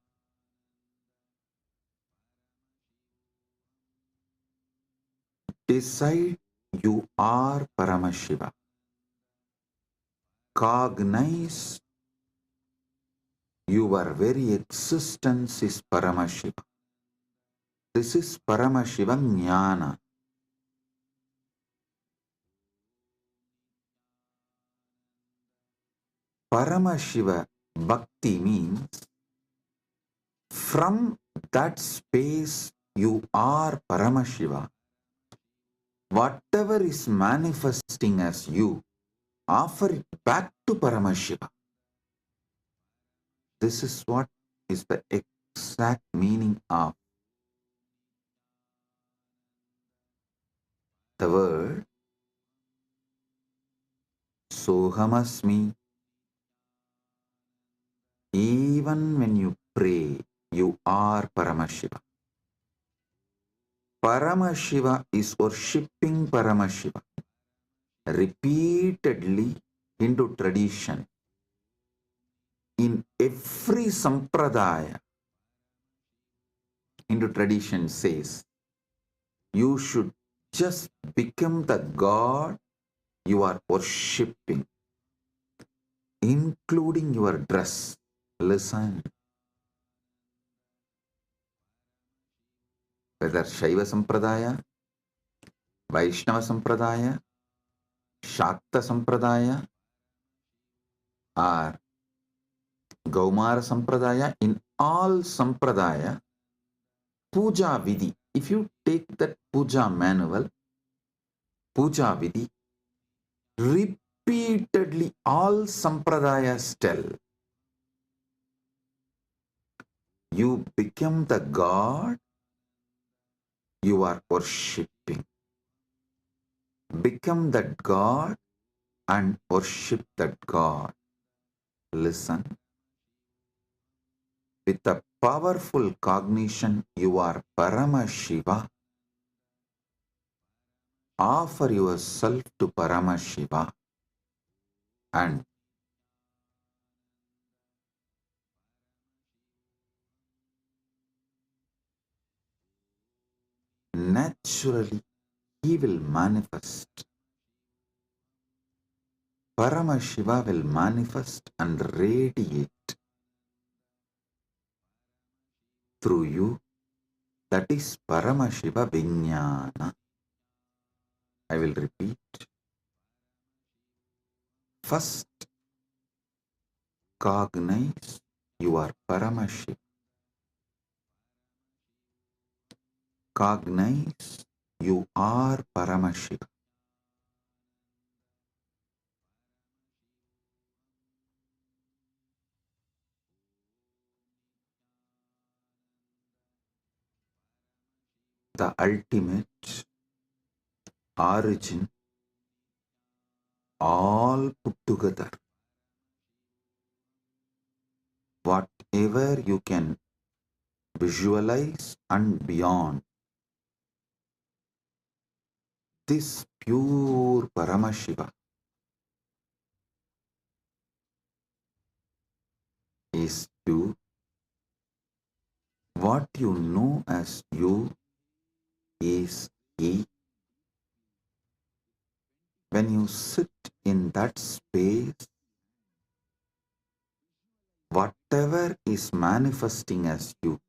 [SPEAKER 1] Decide you are Paramashiva. Cognize Your very existence is Paramashiva. This is Paramashiva Jnana. Paramashiva Bhakti means from that space you are Paramashiva. Whatever is manifesting as you, offer it back to Paramashiva. This is what is the exact meaning of the word Sohamasmi. Even when you pray, you are Paramashiva. Paramashiva is worshipping Paramashiva. Repeatedly Hindu tradition, in every sampradaya, Hindu tradition says, you should just become the God you are worshipping, including your dress. Listen. Whether Shaiva Sampradaya, Vaishnava Sampradaya, Shakta Sampradaya, or Gaumara Sampradaya, in all Sampradaya, Puja Vidhi, if you take that Puja manual, Puja Vidhi, repeatedly all Sampradayas tell, you become the God you are worshipping. Become that God and worship that God. Listen. With a powerful cognition, you are Paramashiva. Offer yourself to Paramashiva and naturally he will manifest. Paramashiva will manifest and radiate through you. That is Paramashiva Vijnana. I will repeat. First, cognize you are Paramashiva. Cognize you are Paramashiva. The ultimate origin, all put together. Whatever you can visualize and beyond, this pure Paramashiva is you. What you know as you is he. When you sit in that space, whatever is manifesting as you,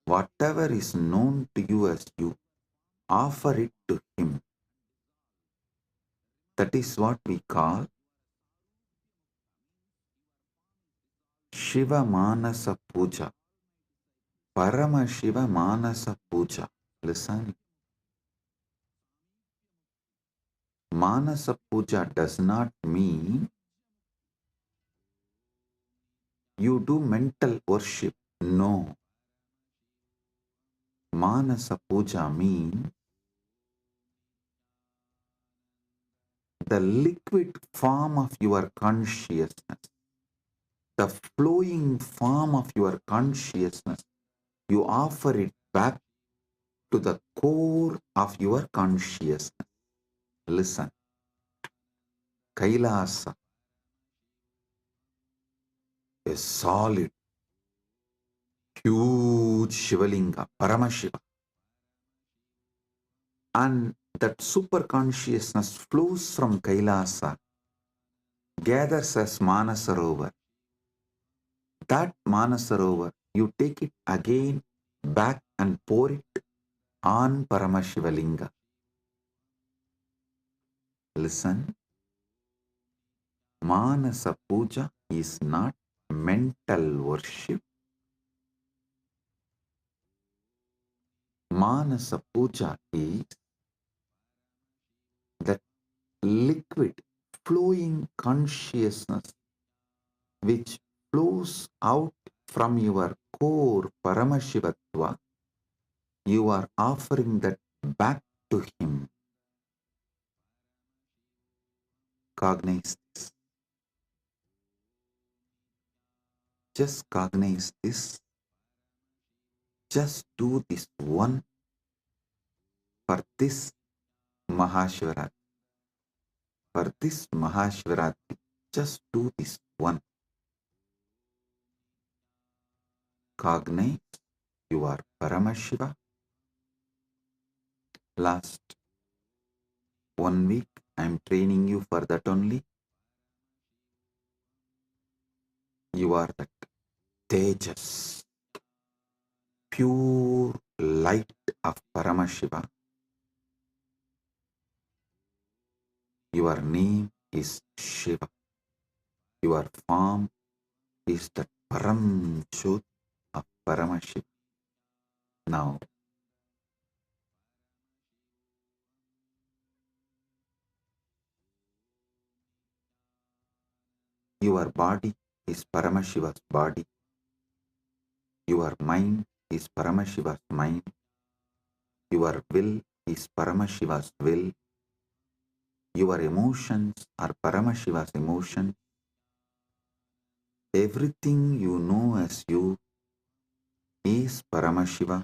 [SPEAKER 1] whatever is known to you as you, offer it to him. That is what we call Shiva Manasa Puja. Paramashiva Manasa Puja. Listen. Manasa Puja does not mean you do mental worship. No. Manasa Puja means the liquid form of your consciousness, the flowing form of your consciousness. You offer it back to the core of your consciousness. Listen. Kailasa, a solid, huge Shivalinga, Paramashiva. And that super consciousness flows from Kailasa, gathers as Manasarovar, That Manasarovar, you take it again back and pour it on Paramashiva Linga. Listen, Manasa Puja is not mental worship. Manasa Puja is that liquid flowing consciousness which flows out from your core Paramashivatva. You are offering that back to him. Cognize this. Just cognize this. Just do this one for this Mahashivaratri. For this Mahashivaratri, just do this one. Cognize you are Paramashiva. Last 1 week I am training you for that only. You are that Tejas, pure light of Paramashiva. Your name is Shiva. Your form is the Param Jyot of Paramashiva. Now, your body is Paramashiva's body. Your mind is Paramashiva's mind. Your will is Paramashiva's will. Your emotions are Paramashiva's emotions. Everything you know as you is Paramashiva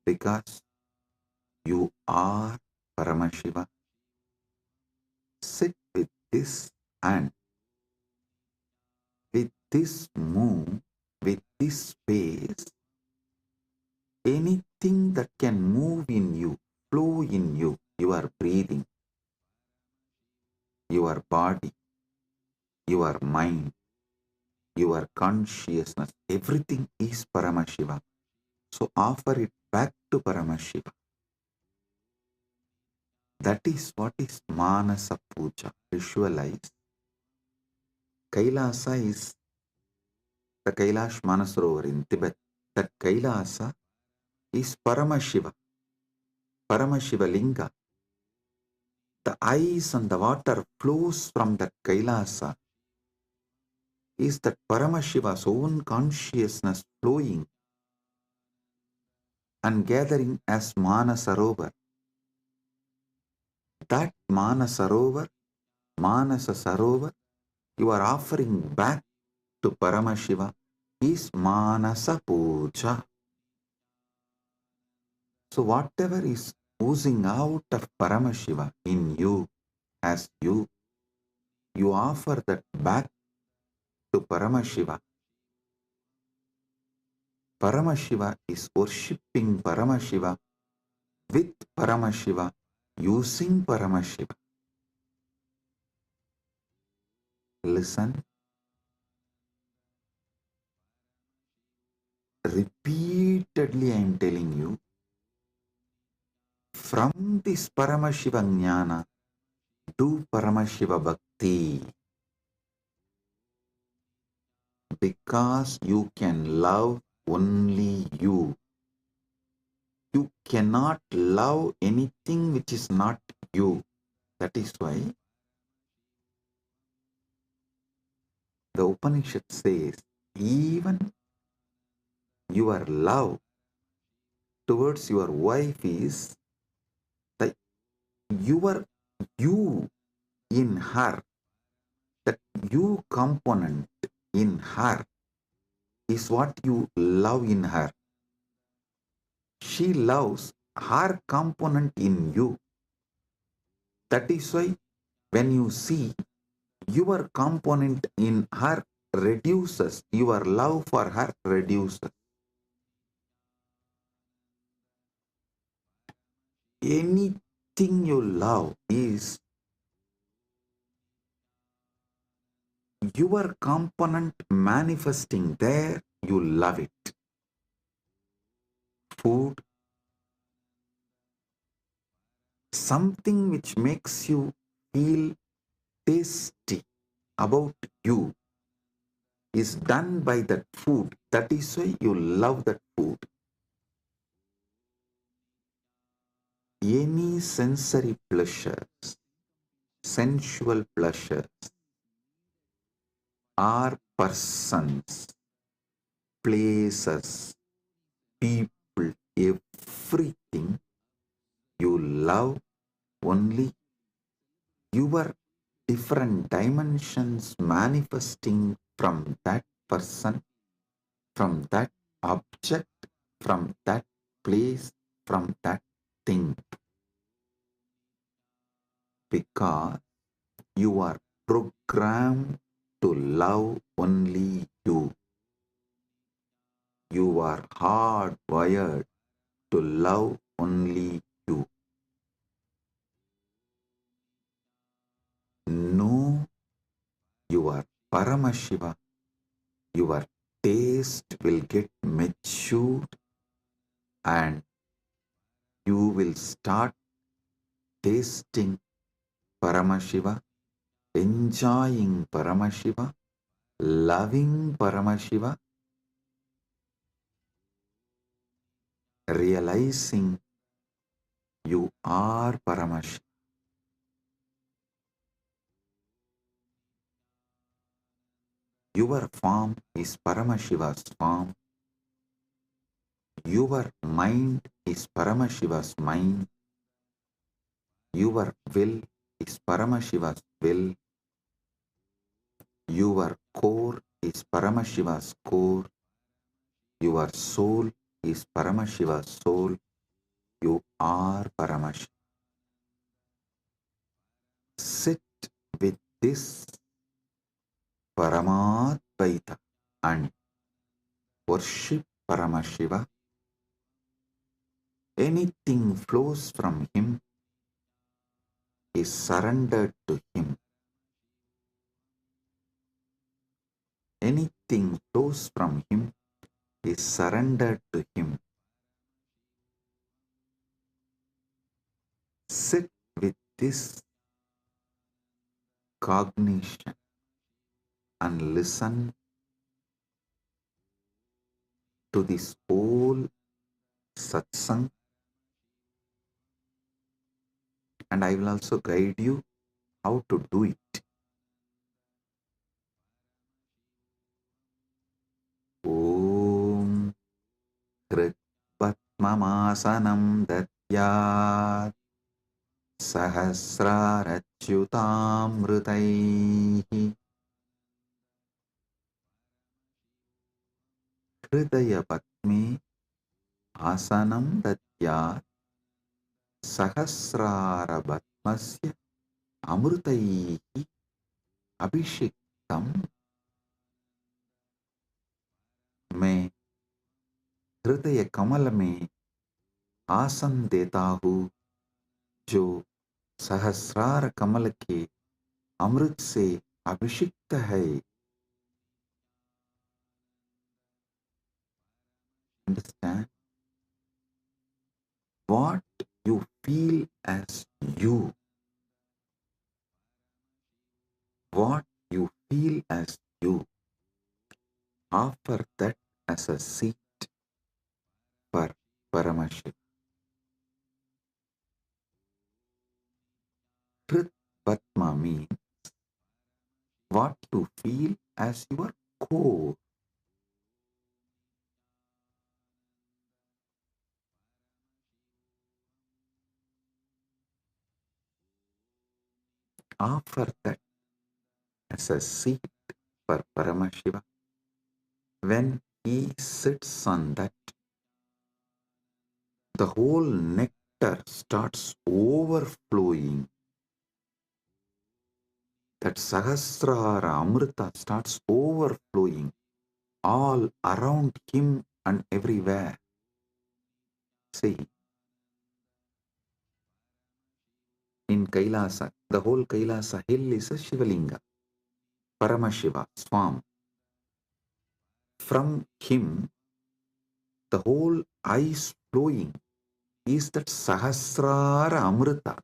[SPEAKER 1] because you are Paramashiva. Sit with this and with this move, with this space, anything that can move in you, flow in you, your breathing, your body, your mind, your consciousness, everything is Paramashiva. So offer it back to Paramashiva. That is what is Manasa Puja. Visualize. Kailasa is the Kailash Manasarovar in Tibet. That Kailasa is Paramashiva. Paramashiva Linga. The ice and the water flows from that Kailasa. Is that Paramashiva's own consciousness flowing and gathering as Manasarovar. That Manasarovar, Manasa Sarovar, you are offering back to Paramashiva is Manasa Puja. So whatever is oozing out of Paramashiva in you, as you offer that back to Paramashiva. Paramashiva is worshipping Paramashiva with Paramashiva, using Paramashiva. Listen. Repeatedly I am telling you, from this Paramashiva Jnana, do Paramashiva Bhakti. Because you can love only you. You cannot love anything which is not you. That is why the Upanishad says, even your love towards your wife is the your you in her, that you component in her is what you love in her. She loves her component in you. That is why when you see your component in her reduces, your love for her reduces. Anything you love is your component manifesting there, you love it. Food, something which makes you feel tasty about you is done by that food. That is why you love that food. Any sensory pleasures, sensual pleasures, are persons, places, people, everything you love only your different dimensions manifesting from that person, from that object, from that place, from that thing. Because you are programmed to love only you. You are hardwired to love only you. Know your Paramashiva, your taste will get matured and you will start tasting Paramashiva, enjoying Paramashiva, loving Paramashiva, realizing you are Paramashiva. Your form is Paramashiva's form. Your mind is Paramashiva's mind. Your will is Paramashiva's will. Your core is Paramashiva's core. Your soul is Paramashiva's soul. You are Paramashiva. Sit with this Paramadvaita and worship Paramashiva. Anything flows from him is surrendered to him. Anything flows from him is surrendered to him. Sit with this cognition and listen to this whole satsang, and I will also guide you how to do it. Om Kritvatmamasanam Datyat Sahasrarachyutamrutaihi Hridaya Patme Asanam Datyat Sahasrarabatmasya Amrutaihi Abhishektam. मैं हृदय कमल में आसन देता हूँ जो सहस्रार कमल के अमृत से अभिषिक्त है. Understand? What you feel as you, what you feel as you, offer that as a seat for Paramashiva. Krit Patma means what you feel as your core. Offer that as a seat for Paramashiva. When he sits on that, the whole nectar starts overflowing. That Sahasrara Amrita starts overflowing all around him and everywhere. See, in Kailasa, the whole Kailasa hill is a Shiva Linga. Paramashiva, Swam. From him, the whole ice flowing is that Sahasrara Amrita.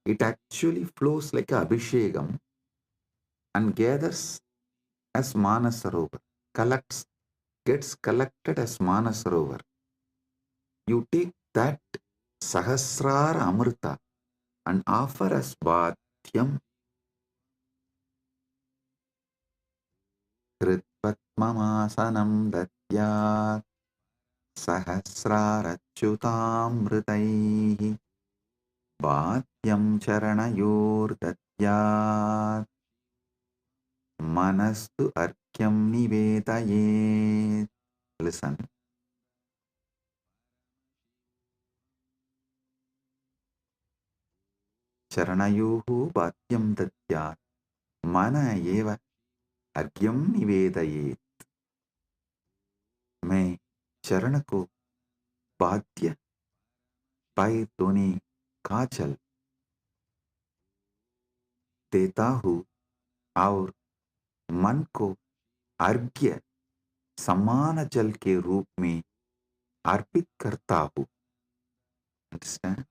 [SPEAKER 1] It actually flows like a Abhishekam and gathers as Manasarovar, gets collected as Manasarovar. You take that Sahasrara Amrita and offer as Bhatyam. Kritvatmamasanam datyat Sahasrarachyutamritaihi Bhatyam charanayor datyat Manastu arkyam nivedayet. Listen. Charanayohu bhatyam datyat mana eva argyam nivedayet. मैं चरण को बाध्य पाए दोने काजल देता हूँ और मन को अर्घ्य समान जल के रूप में अर्पित करता हूँ. Understand?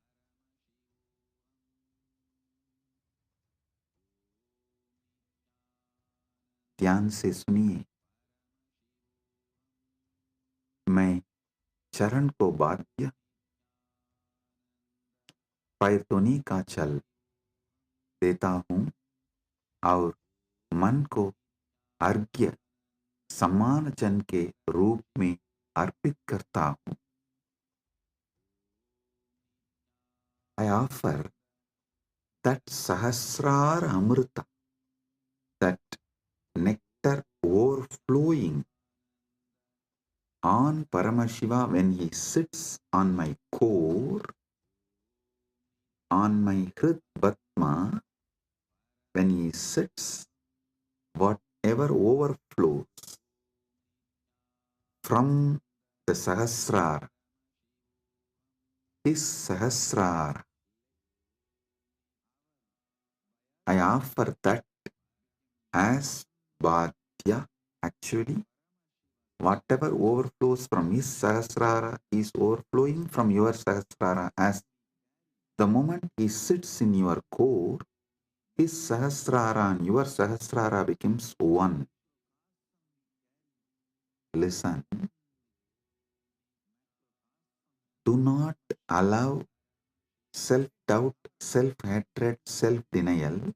[SPEAKER 1] ध्यान से सुनिए. मैं चरण को बाध्य पैतोनी का जल देता हूँ और मन को अर्घ्य समान जन के रूप में अर्पित करता हूँ. I offer that Sahasrara Amrita, that nectar overflowing on Paramashiva when he sits on my core, on my Hrid Batma, when he sits, whatever overflows from the Sahasrara, his Sahasrara, I offer that as Bhadya. Actually, whatever overflows from his Sahasrara is overflowing from your Sahasrara. As the moment he sits in your core, his Sahasrara and your Sahasrara becomes one. Listen. Do not allow self-doubt, self-hatred, self-denial,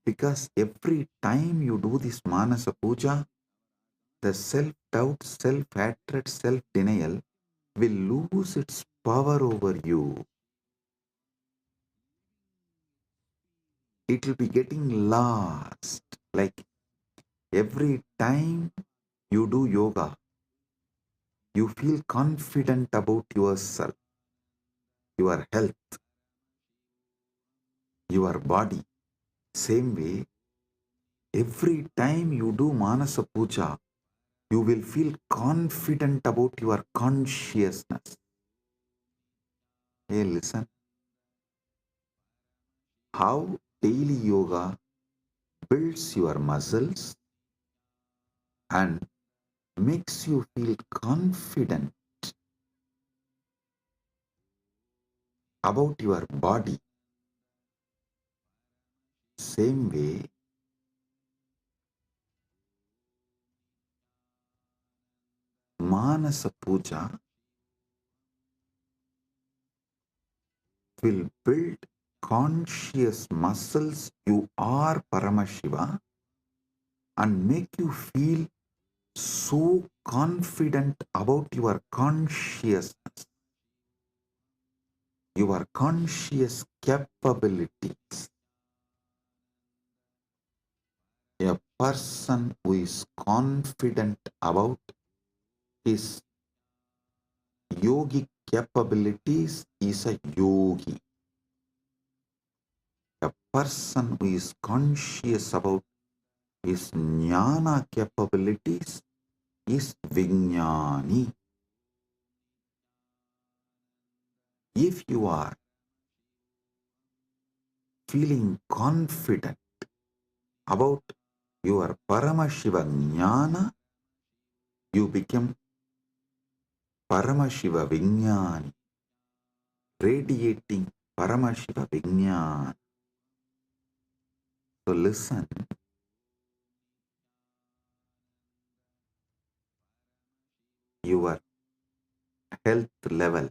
[SPEAKER 1] because every time you do this Manasa Puja, the self-doubt, self-hatred, self-denial will lose its power over you. It will be getting lost. Like every time you do yoga, you feel confident about yourself, your health, your body. Same way, every time you do Manasa Puja, you will feel confident about your consciousness. Hey, listen. How daily yoga builds your muscles and makes you feel confident about your body. Same way, Manasa Puja will build conscious muscles. You are Paramashiva and make you feel so confident about your consciousness, your conscious capabilities. A person who is confident about his yogic capabilities is a yogi. A person who is conscious about his jnana capabilities is Vijnani. If you are feeling confident about your Paramashiva Jnana, you become Paramashiva Vijnani, radiating Paramashiva Vijnana. So listen, your health level,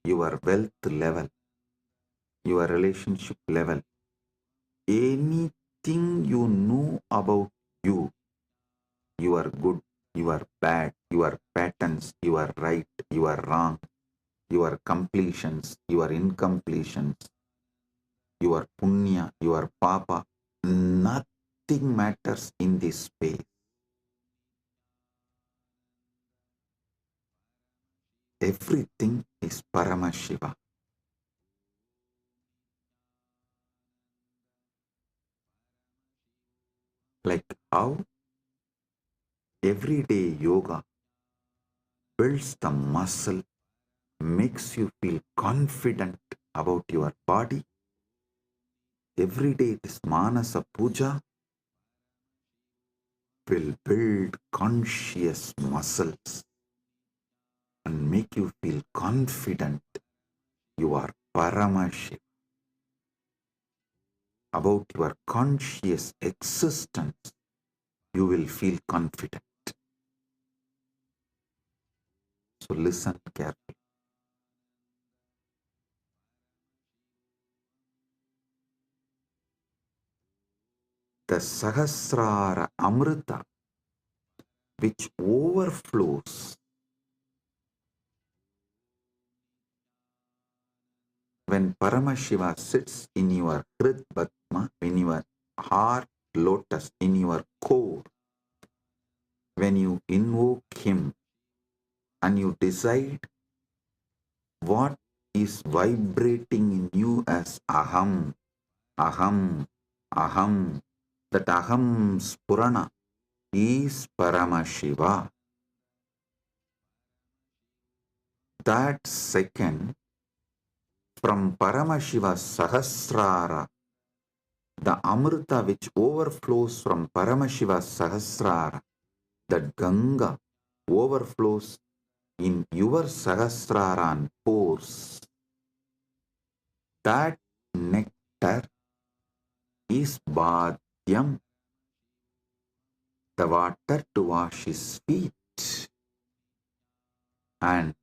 [SPEAKER 1] your wealth level, your relationship level, anything you know about you, you are good, you are bad, your patterns, you are right, you are wrong, your completions, your incompletions, your punya, your papa, nothing matters in this space. Everything is Paramashiva. Like how everyday yoga builds the muscle, makes you feel confident about your body. Every day this Manasa Puja will build conscious muscles and make you feel confident you are Paramashiva. About your conscious existence, you will feel confident. So listen carefully. The Sahasrara Amrita, which overflows when Paramashiva sits in your Hrid Padma, in your heart lotus, in your core, when you invoke him and you decide what is vibrating in you as Aham, Aham, Aham, that Aham Spurana is Paramashiva. That second, from Paramashiva Sahasrara, the Amrita which overflows from Paramashiva Sahasrara, that Ganga overflows in your Sahasrara and pores. That nectar is Bhadyam, the water to wash his feet. And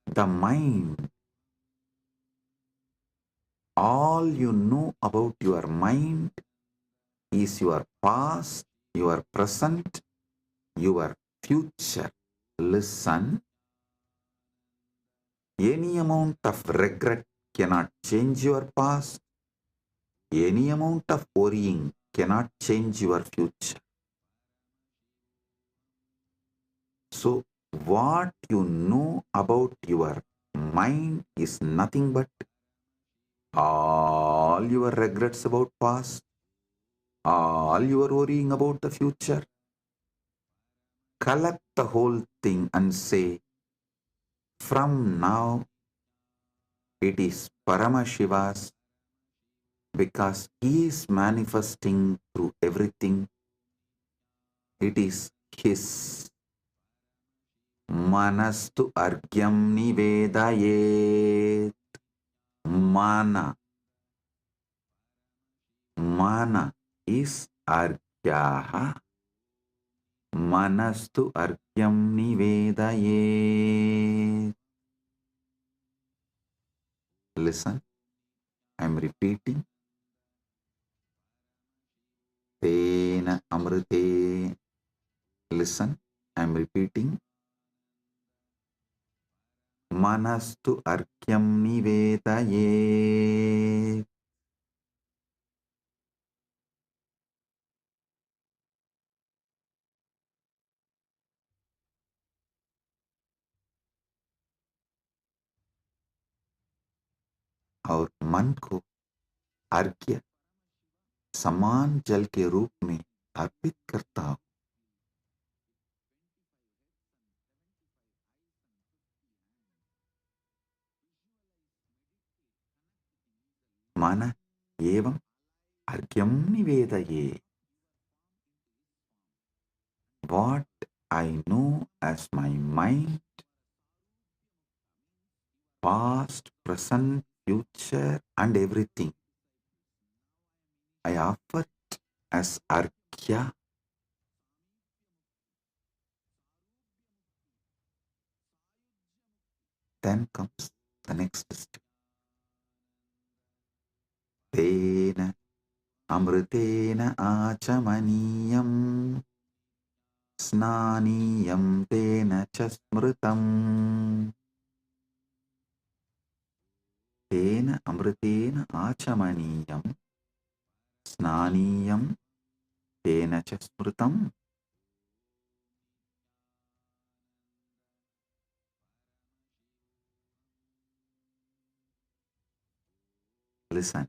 [SPEAKER 1] the mind, all you know about your mind is your past, your present, your future. Listen, any amount of regret cannot change your past. Any amount of worrying cannot change your future. So, what you know about your mind is nothing but all your regrets about past, all your worrying about the future. Collect the whole thing and say, from now it is Paramashiva's, because he is manifesting through everything. It is his. Manastu argyam nivedayet. Mana. Mana is argyaha. Manastu argyam nivedayet. Listen, I am repeating. Tena amrite. Listen, I am repeating. Manastu arkyam nivedayet. और मन को अर्घ्य समान जल के रूप में अर्पित करता हूं. माना एवं
[SPEAKER 3] Argyam nivedaye. What I know as my mind, past, present, future, and everything, I offer it as Arghya. Then comes the next step. Tena amritena achamaniyam snaniyam tena chasmritam. Tena amritena achamaniyam snaniyam tena chasmritam. Listen.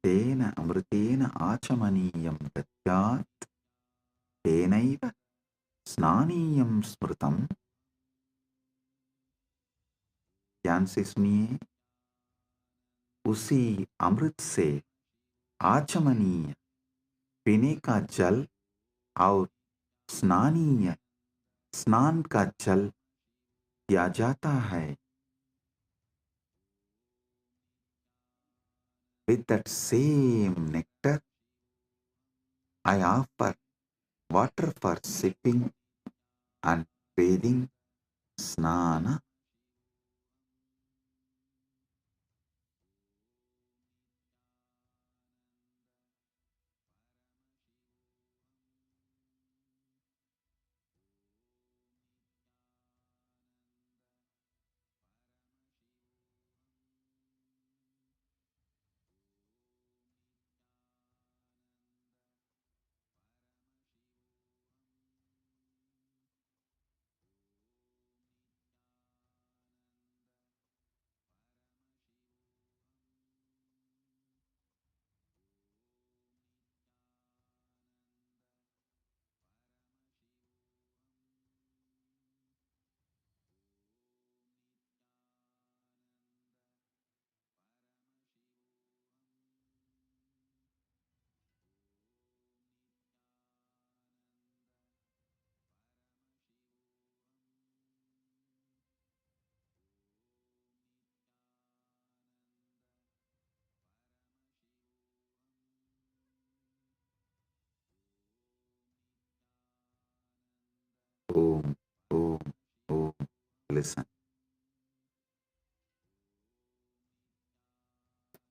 [SPEAKER 3] Tena amritena achamaniyam datyat tenaiva snaniyam smritam. ध्यान से सुनिए, उसी अमृत से आचमनीय पीने का जल और स्नानीय स्नान का जल दिया जाता है. With that same nectar, I offer water for sipping and bathing, snana. Om, Om, Om. Listen.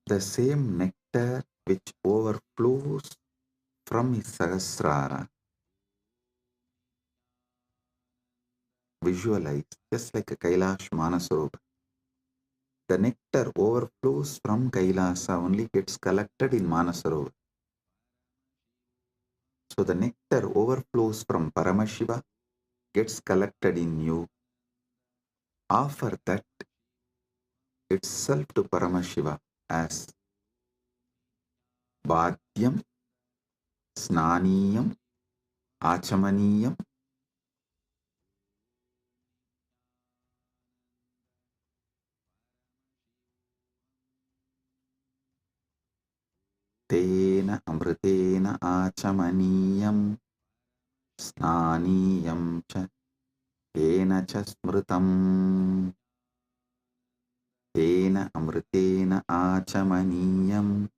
[SPEAKER 3] The same nectar which overflows from his Sahasrara, visualize just like a Kailash Manasarovar. The nectar overflows from Kailasa, only gets collected in Manasarovar. So the nectar overflows from Paramashiva, gets collected in you. Offer that itself to Paramashiva as Bhadyam, Snaniyam, Achamaniyam. Tena amritena achamaniyam snaniyam cha tena cha smritam. Tena amritena achamaniyam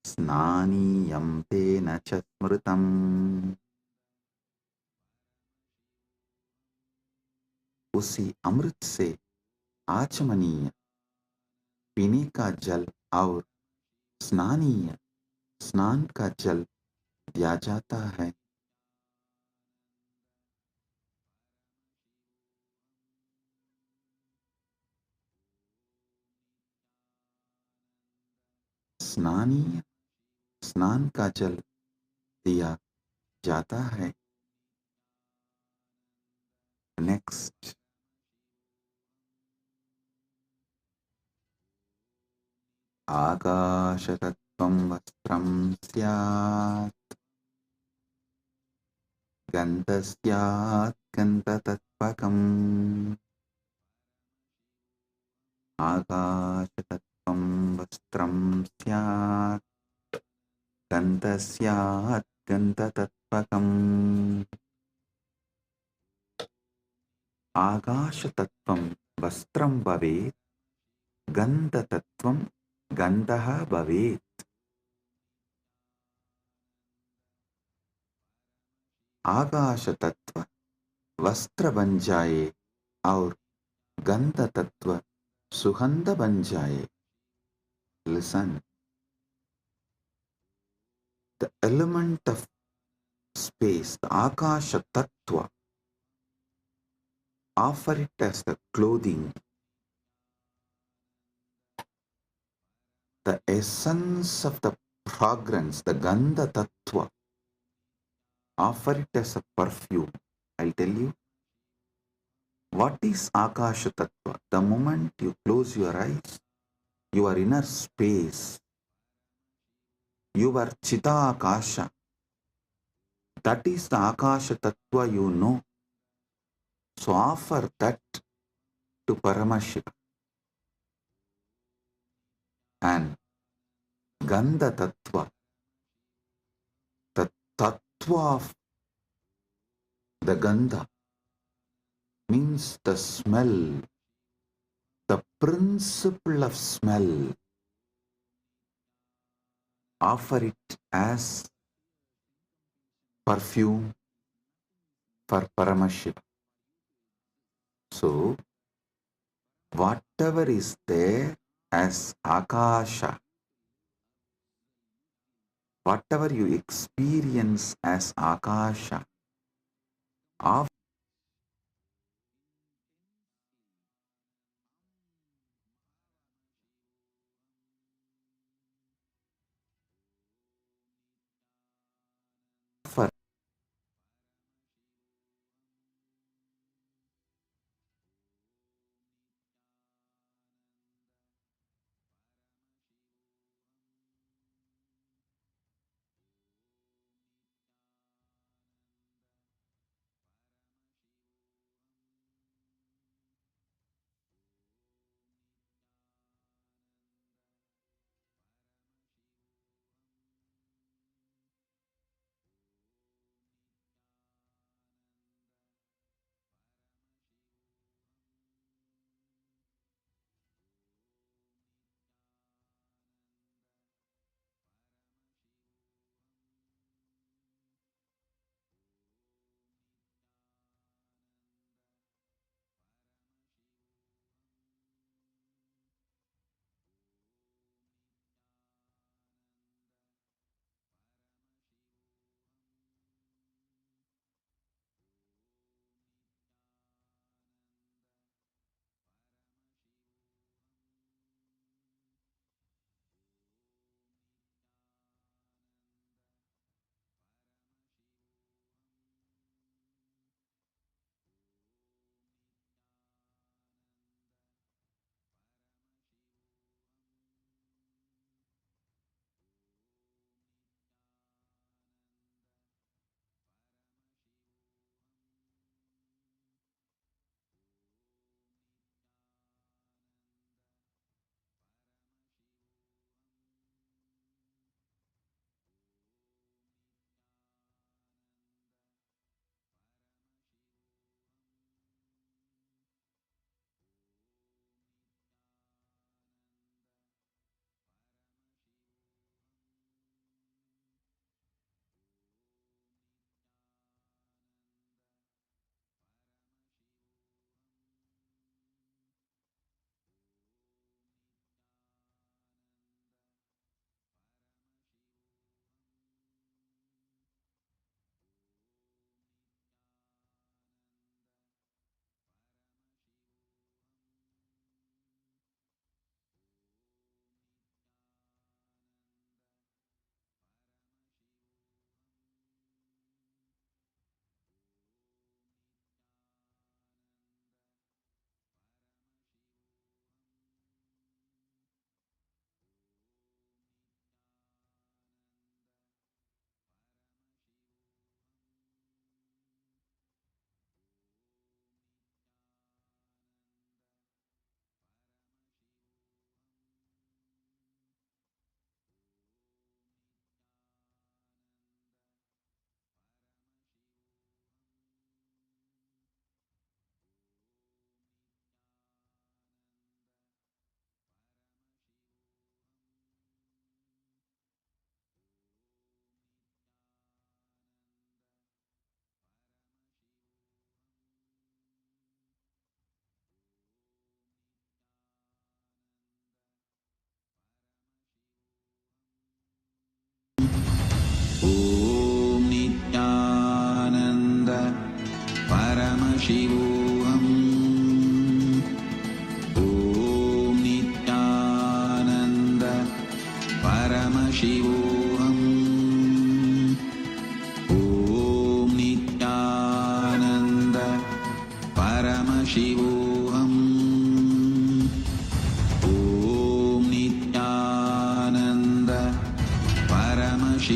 [SPEAKER 3] snaniyam tena cha smritam. उसी अमृत से आचमनीय पीने का जल और स्नानीय स्नान का जल दिया जाता है. स्नानीय स्नान का जल दिया जाता है. नेक्स्ट. आकाशतत्त्वं वस्त्रं स्यात् गन्धस्यात् गन्धतत्त्वकम्.
[SPEAKER 1] आकाशतत्त्वं वस्त्रं स्यात् गन्धः स्यात् गन्धतत्त्वकम् आकाशतत्त्वं वस्त्रं भवेत् गन्धतत्त्वं गन्धः भवेत् आकाशतत्त्व वस्त्र बन जाए और गंध तत्व सुगंध बन जाए. Listen, the element of space, the Akasha Tattva, offer it as the clothing, the essence of the fragrance, the Gandha Tattva, offer it as a perfume. I'll tell you, what is Akasha Tattva? The moment you close your eyes, your inner space, your Chita Akasha, that is the Akasha Tattva you know. So offer that to Paramashiva. And Gandha Tattva, the Tattva of the Gandha, means the smell, the principle of smell. Offer it as perfume for Paramashiva. So, whatever is there as Akasha, whatever you experience as Akasha, offer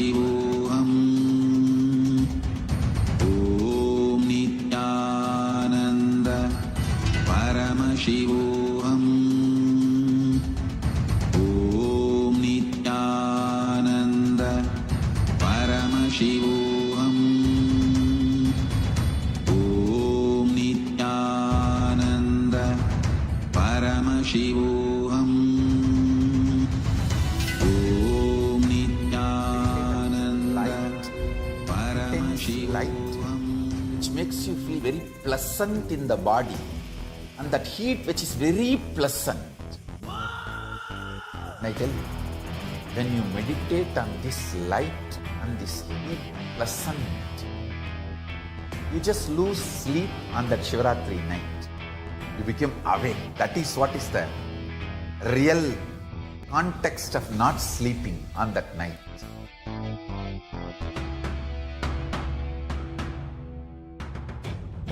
[SPEAKER 1] Paramashivoham. Om Nityananda Paramashivoham. Om Nityananda Paramashivoham. Om Nityananda Paramashivoham. Om Nityananda
[SPEAKER 3] light, which makes you feel very pleasant in the body, and that heat which is very pleasant. And I tell you, when you meditate on this light and this heat pleasant, you just lose sleep on that Shivaratri night. You become awake. That is what is the real context of not sleeping on that night.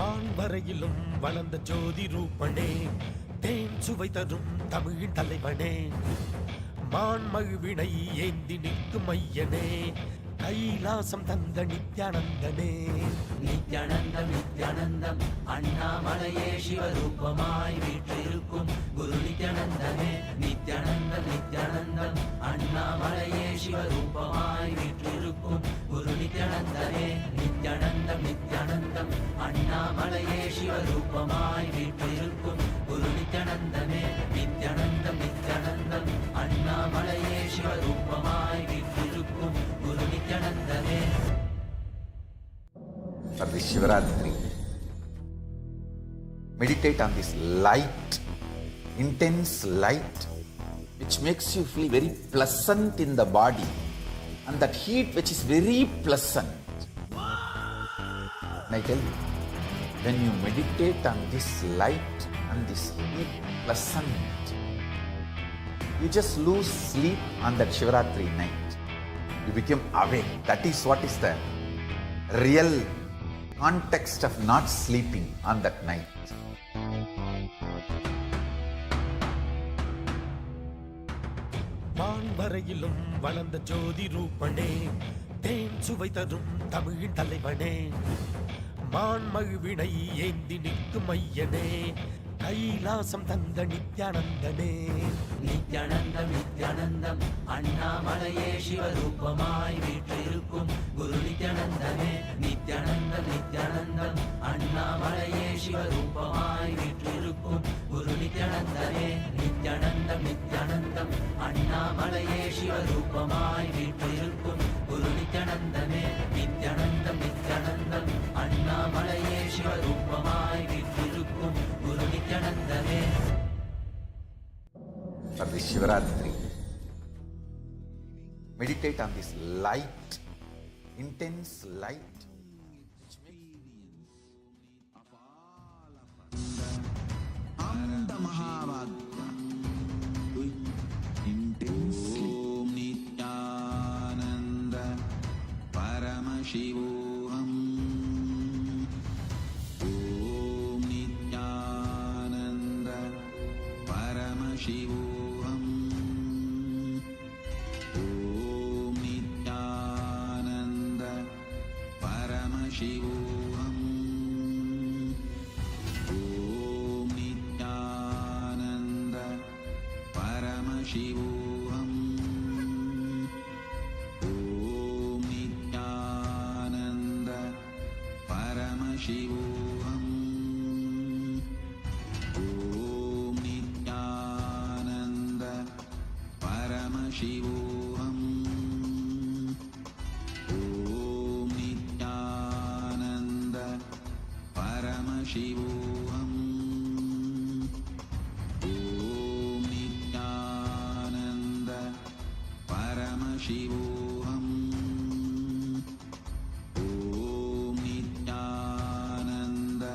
[SPEAKER 4] வான்வரையிலும் வளர்ந்த ஜோதி ரூபனே, தேன் சுவை தரும் தமிழின் தலைவனே, மான்மழுவினை ஏந்தி நிற்கும் ஐயனே, கைலாசம் தந்த நித்யானந்தனே.
[SPEAKER 5] நித்யானந்தம் நித்யானந்தம் அண்ணாமலையே சிவரூபமாய் வீற்றிருக்கும் குரு நித்யானந்தமே. நித்யானந்தம் நித்யானந்தம் அண்ணாமலையே சிவரூபமாய் வீற்றிருக்கும் குரு நித்யானந்தமே. நித்யானந்தம் நித்யானந்தம் அண்ணாமலையே சிவரூபமாய் வீற்றிருக்கும் குரு நித்யானந்தமே. நித்யானந்தம் நித்யானந்தம் அண்ணாமலையே சிவரூபமாய் வீற்றிருக்கும் குரு நித்யானந்தமே.
[SPEAKER 3] For this Shivaratri, meditate on this light, intense light, which makes you feel very pleasant in the body, and that heat which is very pleasant. And I tell you, when you meditate on this light and this heat pleasant, you just lose sleep on that Shivaratri night. You become awake. That is what is the real context of not sleeping on that night.
[SPEAKER 4] வான்வரையிலும் வளர்ந்த ஜோதி ரூபனே, தேன் சுவை தரும் தமிழின் தலைவனே, மான்மழுவினை ஏந்தி நிற்கும் ஐயனே, கைலாசம் தந்த நித்யானந்தனே.
[SPEAKER 5] நித்யானந்தம் நித்யானந்தம் அண்ணாமலையே சிவரூபமாய் வீற்றிருக்கும் குரு நித்யானந்தமே. நித்யானந்தம் நித்யானந்தம் அண்ணாமலையே சிவரூபமாய் வீற்றிருக்கும் குரு நித்யானந்தமே. நித்யானந்தம் நித்யானந்தம் அண்ணாமலையே சிவரூபமாய் வீற்றிருக்கும் குரு நித்யானந்தமே. நித்யானந்தம் நித்யானந்தம் அண்ணாமலையே சிவரூபமாய் வீற்றிருக்கும் குரு நித்யானந்தமே.
[SPEAKER 3] For this Shivaratri, meditate on this light, intense light, which
[SPEAKER 1] Anda Mahavagya. Do it intensely. Om Nityananda Paramashivoham. Om Nityananda Paramashivoham. Om Nityananda Paramashivoham. Om Nityananda Paramashivoham. Om Nityananda Paramashivoham. Om Nityananda Paramashivoham. Om Nityananda Paramashivoham. Om Nityananda Paramashivoham. Om Nityananda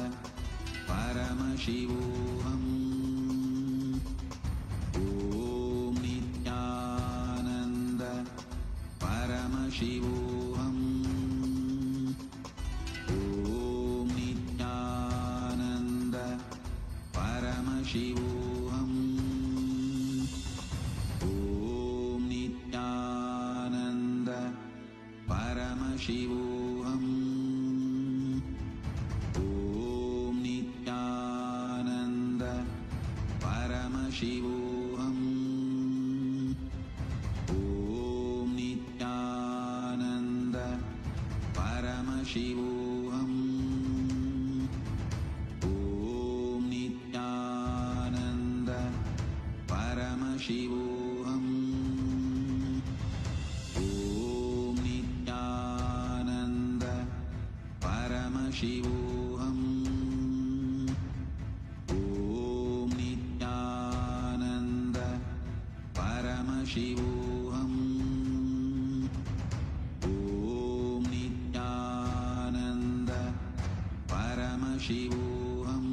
[SPEAKER 1] Paramashivoham. Om Nityananda Paramashivoham. Om Nityananda Paramashivoham. Om Nityananda Paramashivoham. Om Nityananda Paramashivoham. Om Nityananda Paramashivoham. Om Nityananda Paramashivoham. Om Nityananda Paramashivoham. Om Nityananda Paramashivoham. Om Nityananda Paramashivoham.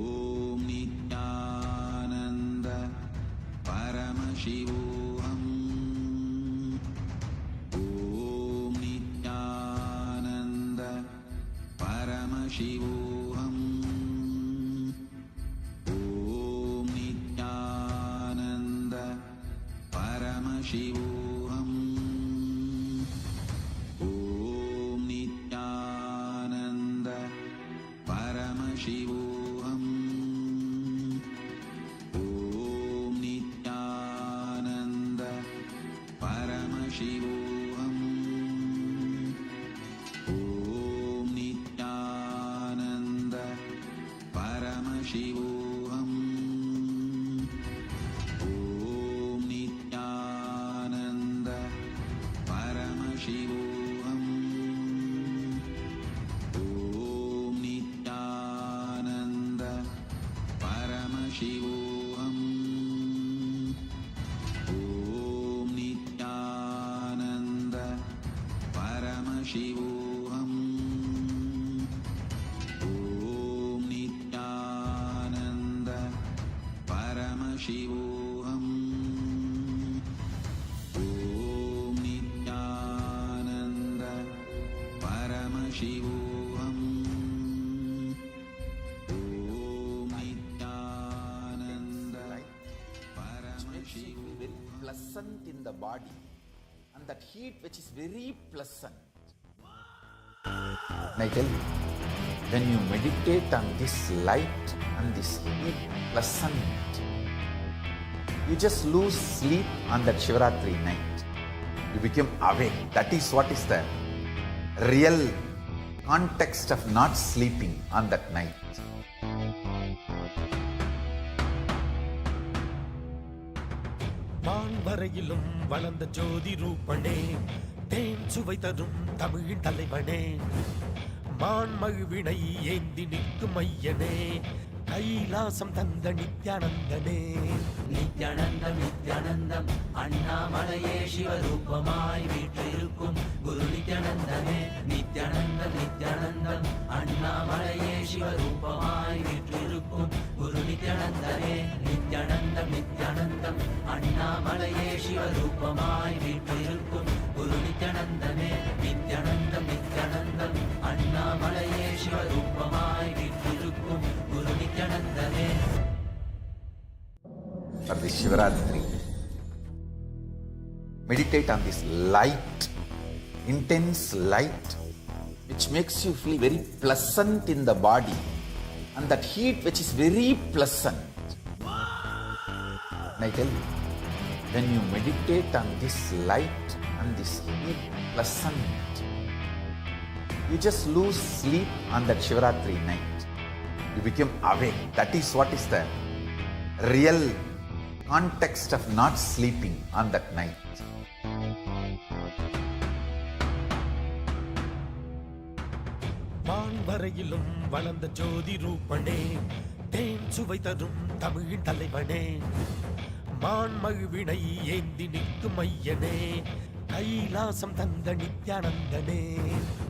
[SPEAKER 1] Om Nityananda Paramashivoham. Om Nityananda Paramashivoham. Om Nityananda Paramashivoham. Om Nityananda Paramashivoham. Om Nityananda Paramashivoham. Om Nityananda Paramashivoham. Om Nityananda Paramashivoham. Om Nityananda Paramashivoham. Om Nityananda Paramashivoham. Om Nityananda Paramashivoham. Om Nityananda Paramashivoham. Om Nityananda
[SPEAKER 3] Paramashivoham. Very pleasant in the body, and that heat which is very pleasant. And I tell you, when you meditate on this light and this heat pleasant, you just lose sleep on that Shivaratri night. You become awake. That is what is the real context of not sleeping on that night.
[SPEAKER 4] வான்வரையிலும் வளர்ந்த ஜோதி ரூபனே, தேன் சுவை தரும் தமிழின் தலைவனே, மான்மழுவினை ஏந்தி நிற்கும் ஐயனே, கைலாசம் தந்த நித்யானந்தனே.
[SPEAKER 5] நித்யானந்தம் நித்யானந்தம் அண்ணாமலையே சிவரூபமாய் வீற்றிருக்கும் குரு நித்யானந்தமே. நித்யானந்தம் நித்யானந்தம் அண்ணாமலையே சிவரூபமாய் வீற்றிருக்கும் குரு நித்யானந்தமே. நித்யானந்தம் நித்யானந்தம் அண்ணாமலையே சிவரூபமாய் வீற்றிருக்கும் குரு நித்யானந்தமே. நித்யானந்தம் நித்யானந்தம் அண்ணாமலையே சிவரூபமாய் வீற்றிருக்கும் குரு நித்யானந்தமே.
[SPEAKER 3] For this Shivaratri, meditate on this light, intense light, which makes you feel very pleasant in the body, and that heat which is very pleasant. And I tell you, when you meditate on this light and this heat pleasant, you just lose sleep on that Shivaratri night. You become awake. That is what is the real context of not sleeping on that night.
[SPEAKER 4] வான்வரையிலும் வளர்ந்த ஜோதி ரூபனே, தேன் சுவை தரும் தமிழின் தலைவனே, மான்மழுவினை ஏந்தி நிற்கும் ஐயனே, கைலாசம் தந்த நித்யானந்தனே.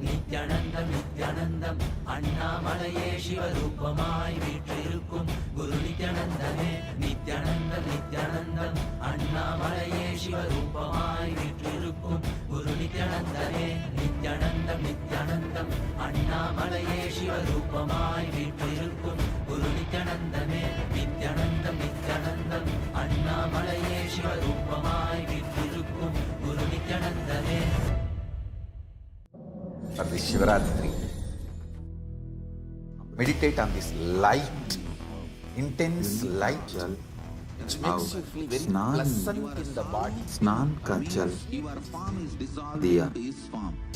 [SPEAKER 5] நித்யானந்தம் நித்யானந்தம் அண்ணாமலையே சிவரூபமாய் வீற்றிருக்கும் குரு நித்யானந்தமே. நித்யானந்தம் நித்யானந்தம் அண்ணாமலையே சிவரூபமாய் வீற்றிருக்கும் குரு நித்யானந்தமே. நித்யானந்தம் நித்யானந்தம் அண்ணாமலையே சிவரூபமாய் வீற்றிருக்கும் குரு நித்யானந்தமே. நித்யானந்தம் நித்யானந்தம் அண்ணாமலையே சிவரூபமாய் வீற்றிருக்கும் குரு
[SPEAKER 3] for this Shivaratri. Meditate on this light, intense light, which makes you feel very pleasant in the body.
[SPEAKER 1] स्नान का जल दिया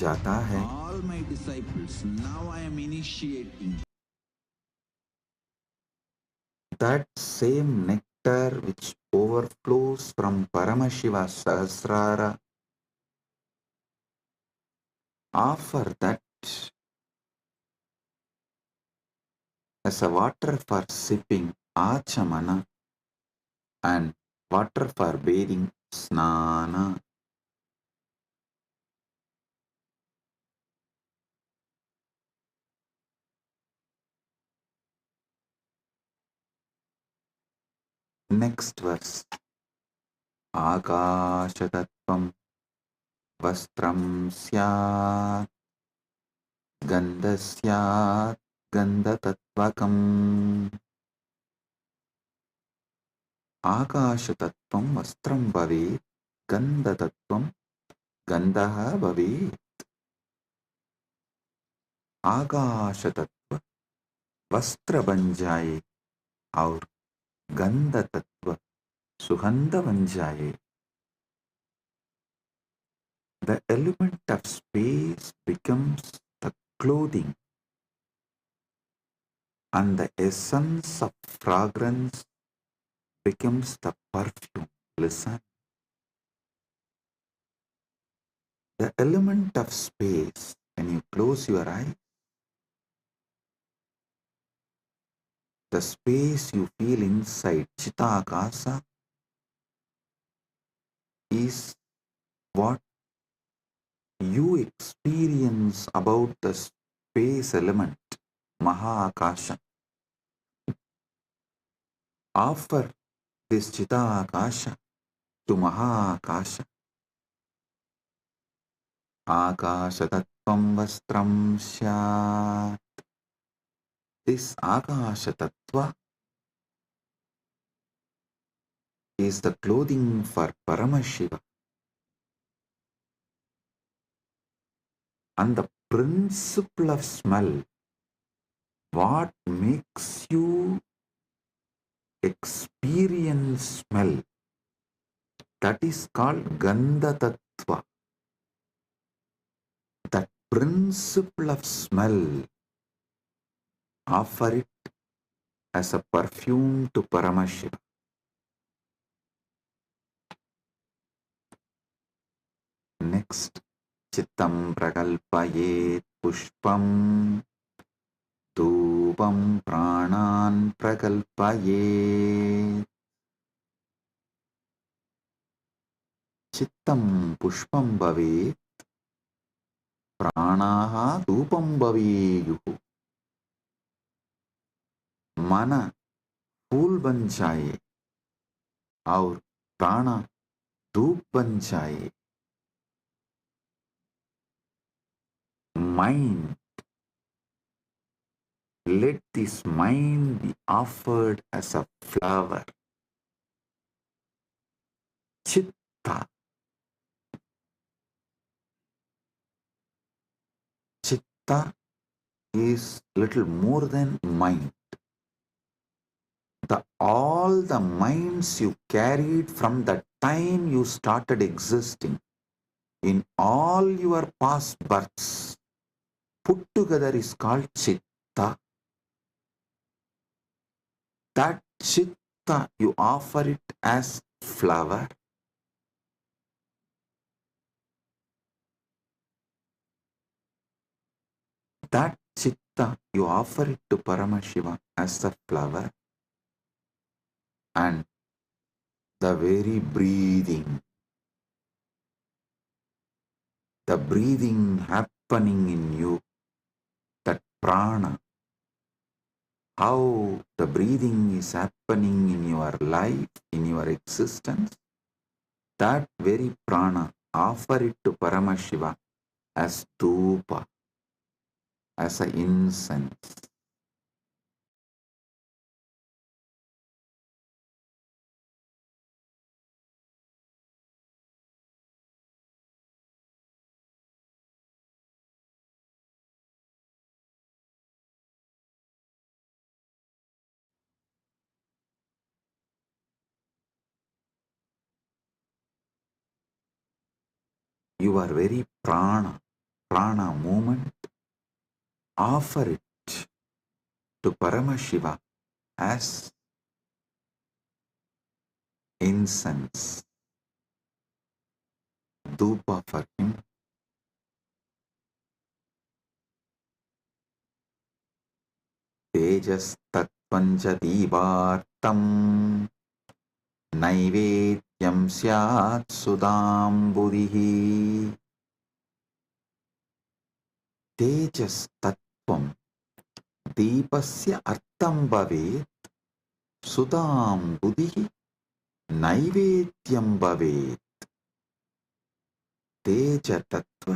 [SPEAKER 1] जाता है. All my disciples, now I am initiating. That same nectar which overflows from Paramashiva Sahasrara, offer that as a water for sipping, Achamana, and water for bathing, Snana. Next verse. Akashatattvam vastram syat gandasyat gandatattvakam. Akashatattvam vastram bhavet gandatattvam gandaha bhavet. आकाशतत्व वस्त्र बन जाए और गंध तत्व सुगंध बन जाए. The element of space becomes the clothing, and the essence of fragrance becomes the perfume. Listen. The element of space, when you close your eyes, the space you feel inside Chitakasa is what you experience about the space element, Mahakasha. Offer this Chitakasha to Mahakasha. Akasha Tattvam Vastram Syat. This Akasha Tattva is the clothing for Paramashiva. And the principle of smell, what makes you experience smell, that is called Gandha Tattva. That principle of smell, offer it as a perfume to Paramashiva. Next, Chittam Prakalpayet Pushpam Dhupam Pranan Prakalpayet. Chittam Pushpam Bhavet Pranaha Dhupam Bhaveyuhu. Mana फूल बन जाए और प्राणा धूप बन जाए. Mind, let this mind be offered as a flower. Chitta. Chitta is little more than mind. All the minds you carried from the time you started existing in all your past births put together is called Chitta. That Chitta, you offer it as flower. That Chitta, you offer it to Paramashiva as a flower. And the very breathing happening in you, that prana, how the breathing is happening in your life, in your existence, that very prana, offer it to Paramashiva as dhupa, as an incense. your very prana movement, offer it to Paramashiva as incense, dhupa for him. Tejas tattvanja divartam naivedyam syat sudamburihi. Tejas tattvam deepasya artham bhavet sudambudihi naivedyam bhavet. तेज तत्व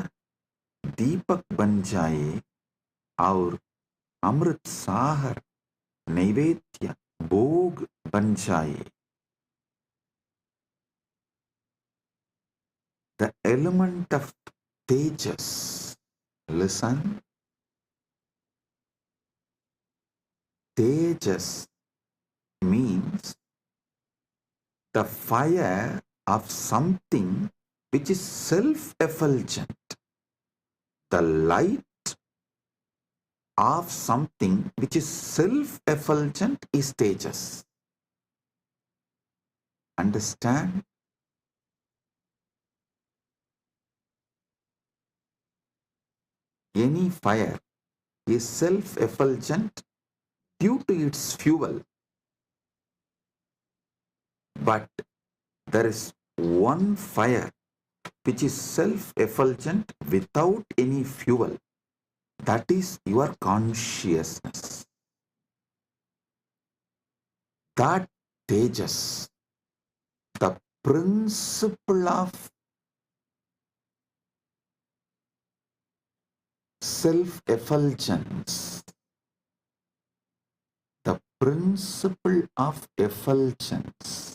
[SPEAKER 1] दीपक बन जाए और अमृत साहर नैवेद्य भोग बन जाए. The element of tejas, listen, tejas means the fire of something which is self-effulgent, the light of something which is self-effulgent is tejas. Understand? Any fire is self-effulgent due to its fuel, but there is one fire which is self-effulgent without any fuel. That is your consciousness. That tejas, the principle of self-effulgence, the principle of effulgence,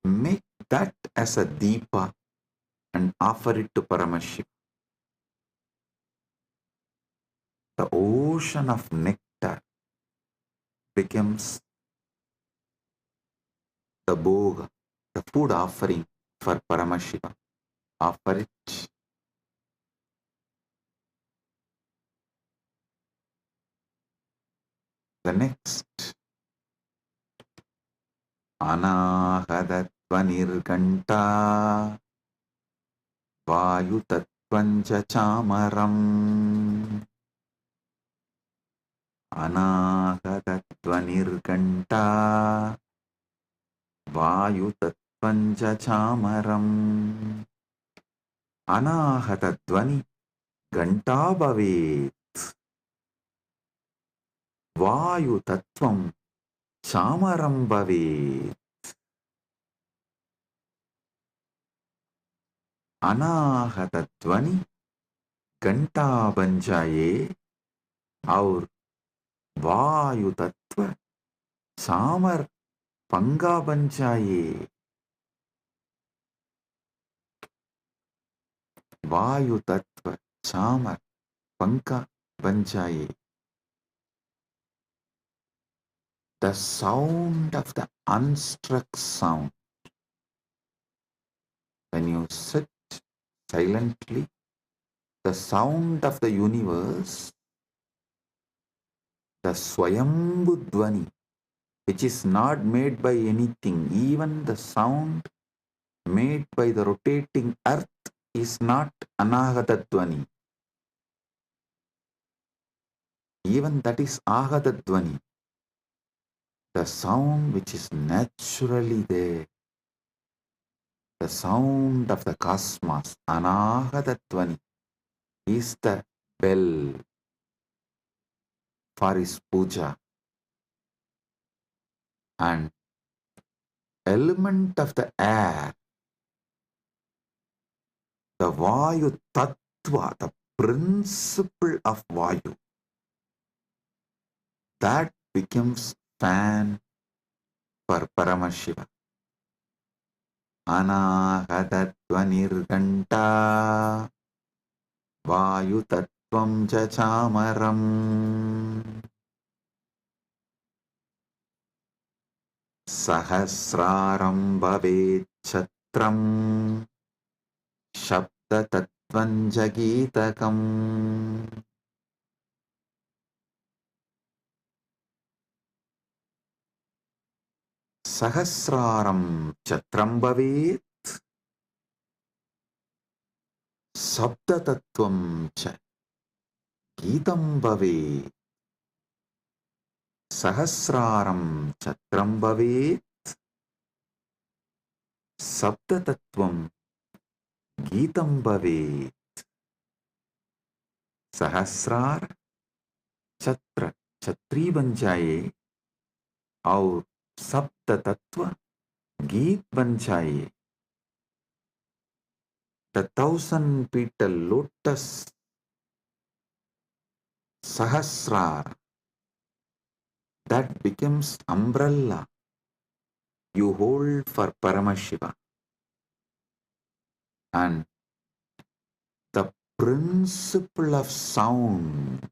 [SPEAKER 1] make that as a deepa and offer it to Paramashiva. The ocean of nectar becomes the bhoga, the food offering for Paramashiva. Offer it. The next, Anahadatvanirganta Vayutatvanja chamaram. Anahadatvanirganta Vayutatvanja chamaram. Anahatattvani ganta bhavet. Vayu tattvam chamaram bhavet. Anahatattvani घंटा बन जाए और वायु तत्व चामर पंगा बन जाए. वायु तत्व चामर पंखा बन जाए. The sound of the unstruck sound. When you sit silently, the sound of the universe, the Swayambhu Dvani, which is not made by anything, even the sound made by the rotating earth is not Anahata Dvani. Even that is Ahata Dvani. The sound which is naturally there, the sound of the cosmos, Anahata Dvani, is the bell for his puja. And element of the air, the Vayu Tattva, the principle of Vayu, that becomes fan for Paramashiva. Anahatatvanirganta Vayu Tattvam Chamaram. Sahasraram Bhavet
[SPEAKER 3] Kshetram Shabda Geetakam Sahasraram Chatram Bhavet Sabda Cha Geetam Bhavet Sahasraram Chatram Bhavet Sabda Geetam Bhavet सहस्रार छत्र छत्री बन जाए और सप्त तत्व गीत बन जाए. The 1,000 petal lotus sahasrar that becomes umbrella you hold for Paramashiva, and the principle of sound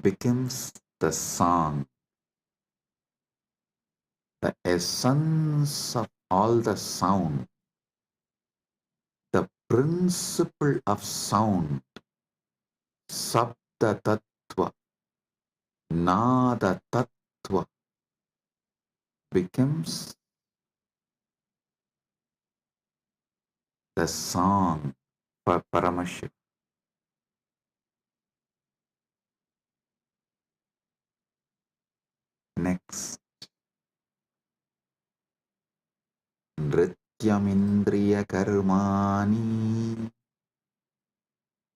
[SPEAKER 3] becomes the song. The essence of all the sound, the principle of sound, Sabda Tattva, Nada Tattva, becomes the song for Paramashiva. Next, Nrityamindriya Karmani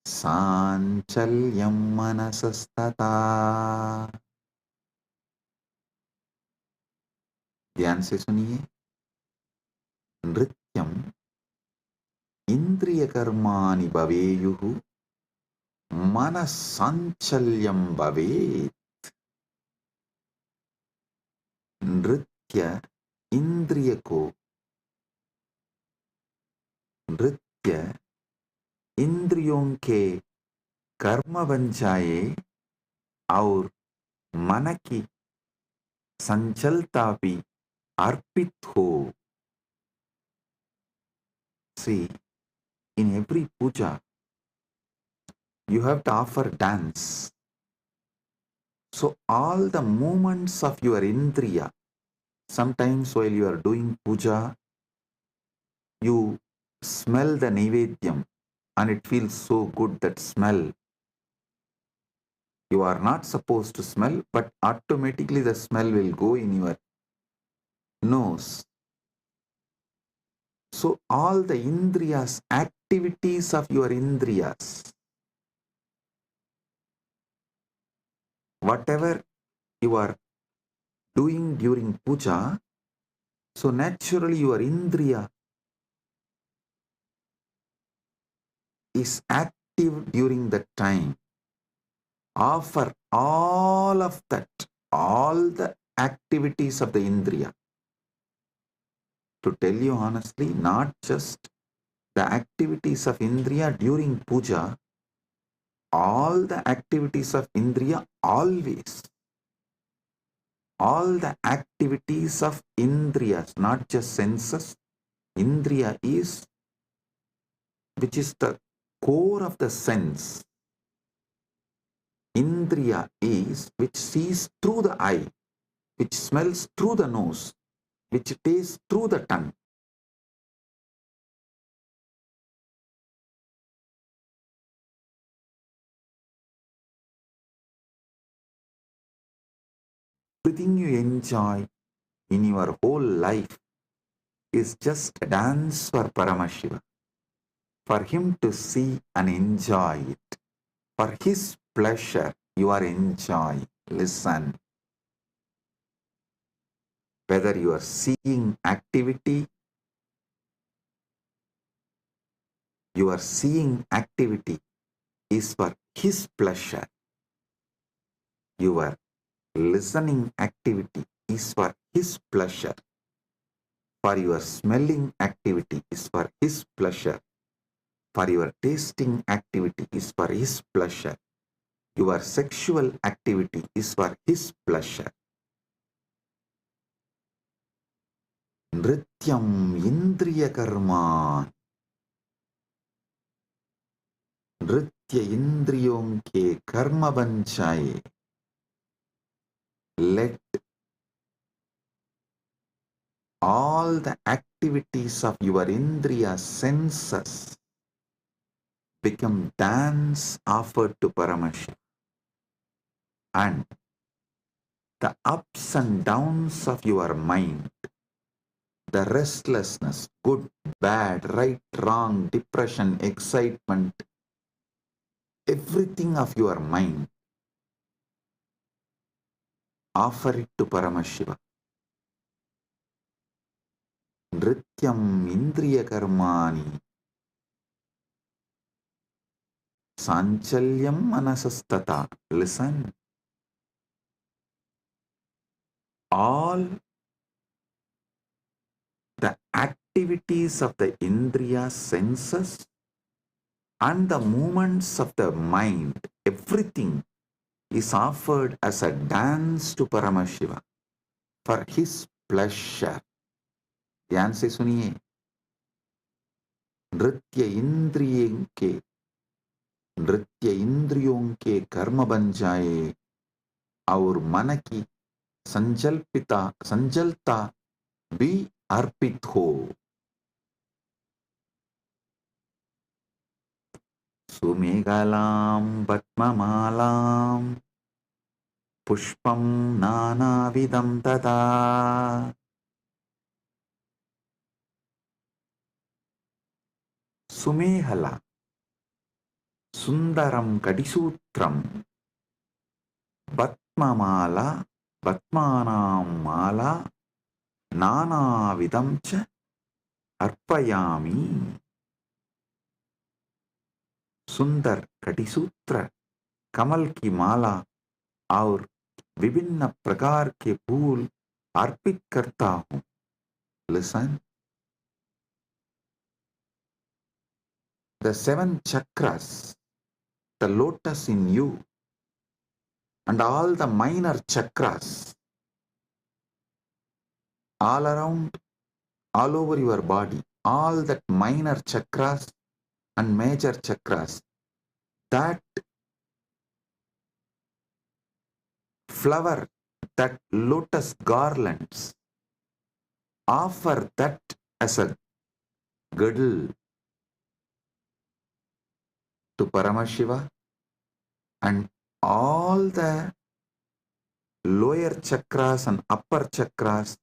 [SPEAKER 3] Sanchalyam Manasastata. ध्यान से सुनिए. नृत्यम इंद्रिय कर्माणि भवेयुः मनस्साञ्चल्यं भवेत्. नृत्य इंद्रिय को, नृत्य इंद्रियों के कर्म बन जाए और मन की संचलता भी अर्पित हो. See, in every puja, you have to offer dance. So all the movements of your indriya, sometimes while you are doing puja, you smell the naivedyam and it feels so good, that smell. You are not supposed to smell, but automatically the smell will go in your nose. So all the indriyas, activities of your indriyas, whatever you are doing during puja, so naturally your indriya is active during that time. Offer all of that, all the activities of the indriya. To tell you honestly, not just the activities of indriya during puja, all the activities of indriya always. All the activities of indriyas, not just senses. Indriya is, which is the core of the sense. Indriya is which sees through the eye, which smells through the nose, which tastes through the tongue. Everything you enjoy in your whole life is just a dance for Paramashiva, for him to see and enjoy it. For his pleasure, you are enjoying. Listen. Whether you are seeing activity, your seeing activity is for his pleasure. Your listening activity is for his pleasure. For your smelling activity is for his pleasure. For your tasting activity is for his pleasure. Your sexual activity is for his pleasure.
[SPEAKER 1] नृत्यम इंद्रिय कर्मा, नृत्य इंद्रियों के कर्म बन जाए. Let all the activities of your indriya senses become dance offered to Paramashiva, and the ups and downs of your mind, the restlessness, good, bad, right, wrong, depression, excitement, everything of your mind, offer it to Paramashiva. Nrityam indriya karmani sanchalyam manasastata. Listen. All the activities of the indriya senses and the movements of the mind, everything is offered as a dance to Paramashiva for his pleasure. ध्यान से सुनिए. नृत्य इंद्रियों के कर्म बन जाए और मन की संजलता भी अर्पित हो. सुमेघलां पद्ममालां पुष्पं नानाविधं तदा. सुमेहला सुंदरम कडिसूत्रम पद्ममाला पद्मानां माला नानाविधं च अर्पयामि. सुंदर कटिसूत्र, कमल की माला और विभिन्न प्रकार के फूल अर्पित करता हूं. Listen. The 7 chakras, the lotus in you, and all the minor chakras, all around, all over your body, all that minor chakras and major chakras, that flower, that lotus garlands, offer that as a girdle to Paramashiva, and all the lower chakras and upper chakras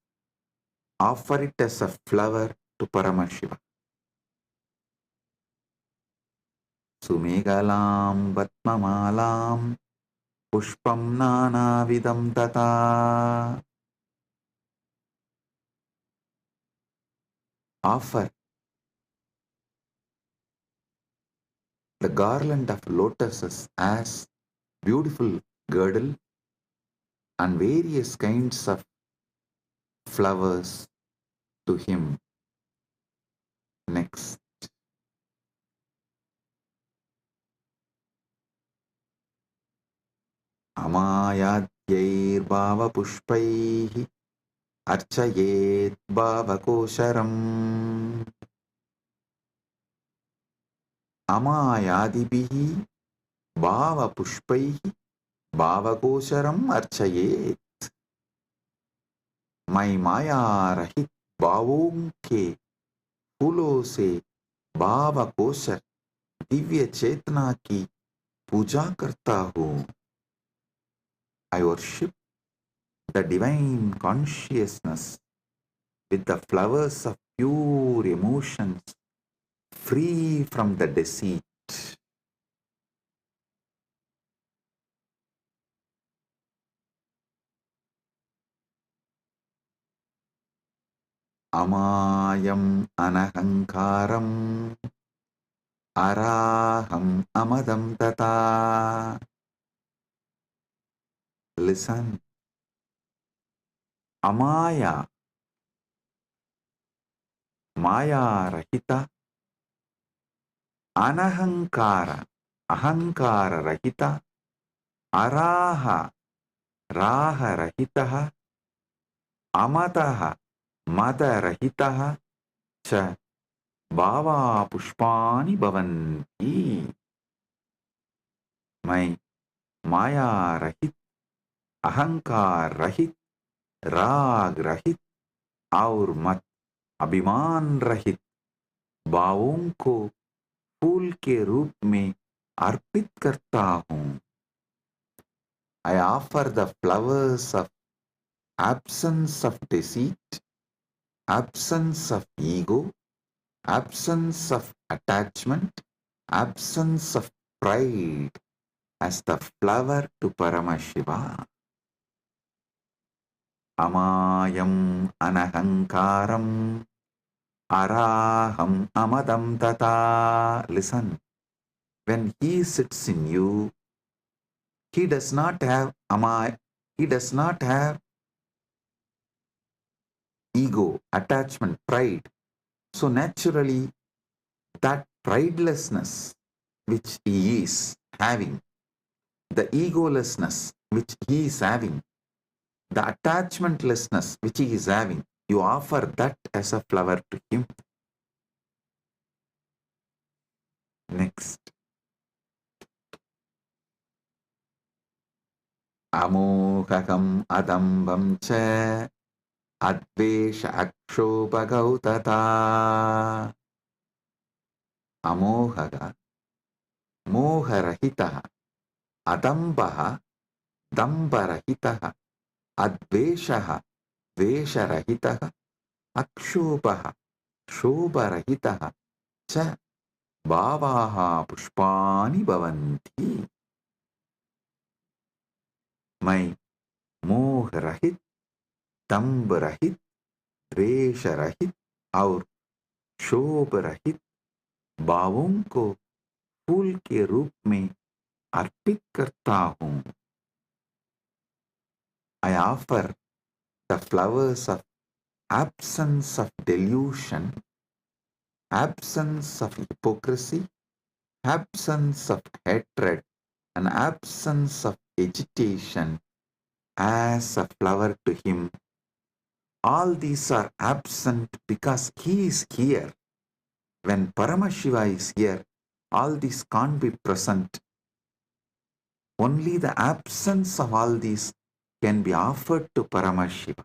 [SPEAKER 1] offer it as a flower to Paramashiva. Sumegalam Vatmamalam Pushpam Nanavidam Tata. Offer the garland of lotuses as beautiful girdle and various kinds of flowers to him. Next. Amayadyir bhava pushpaihi archayet bhava kosharam. Amayadibihi bhava pushpaihi bhava kosharam archayet. मैं माया रहित भावों के फूलों से भाव kosher Divya चेतना की पूजा करता हूँ. I worship the divine consciousness with the flowers of pure emotions, free from the deceit. Amayam anahankaram araham amadam tata. Listen. Amaya, Maya Rahita, Anahankara, Ahankara Rahita, Araha, Raha Rahitaha, Amataha,
[SPEAKER 3] Madarahitah cha bhava pushpani bhavanti. मैं माया रहित, अहंकार रहित, राग रहित और मत अभिमान रहित भावों को फूल के रूप में अर्पित करता हूँ. I offer the flowers of absence of deceit, absence of ego, absence of attachment, absence of pride as the flower to Paramashiva. Amayam anahankaram araham amadam tata. Listen, when he sits in you, he does not have he does not have ego, attachment, pride. So naturally, that pridelessness which he is having, the egolessness which he is having, the attachmentlessness which he is having, you offer that as a flower to him. Next. Amohakam adambam cha advesha akshobhagautata. Amohaga, moharahitaha, adambaha, dambarahitaha, adveshaha, vesharahitaha, akshobhaha, shobharahitaha cha bhavaha pushpani bhavanti. मैं मोह रहित, दम्भ रहित, द्वेष रहित और शोभ रहित भावों को फूल के रूप में अर्पित करता हूँ. I offer the flowers of absence of delusion, absence of hypocrisy, absence of hatred, and absence of agitation as a flower to him. All these are absent because he is here. When Paramashiva is here, all these can't be present. Only the absence of all these can be offered to Paramashiva.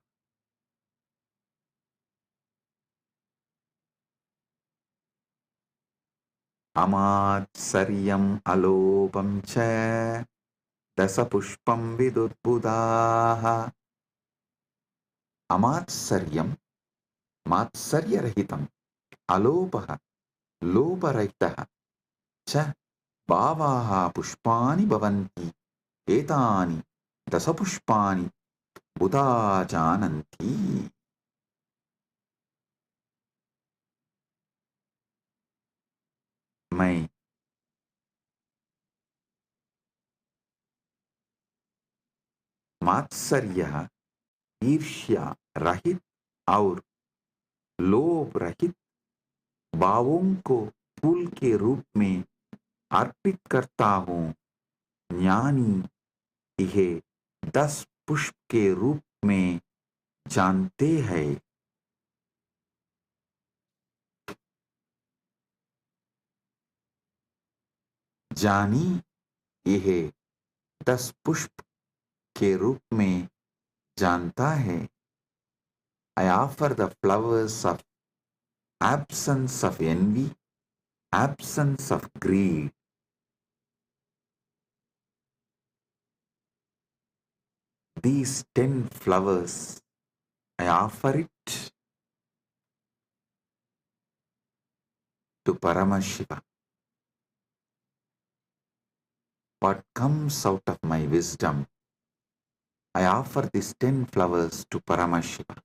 [SPEAKER 3] Amatsariyam alopam cha dasapushpam vidudbudaha. Amatsaryam, matsaryarahitam, alopaha, loparahitaha cha bhavaha pushpani bhavanti. Etani dasapushpani buddha jananti. मैं मात्सर्य, ईर्ष्या रहित और लोभ रहित भावों को फूल के रूप में अर्पित करता हूँ. ज्ञानी इहे 10 पुष्प के रूप में जानते हैं. जानी यह 10 पुष्प के रूप में जानता है. I offer the flowers of absence of envy, absence of greed. These 10 flowers, I offer it to Paramashiva. What comes out of my wisdom, I offer these 10 flowers to Paramashiva.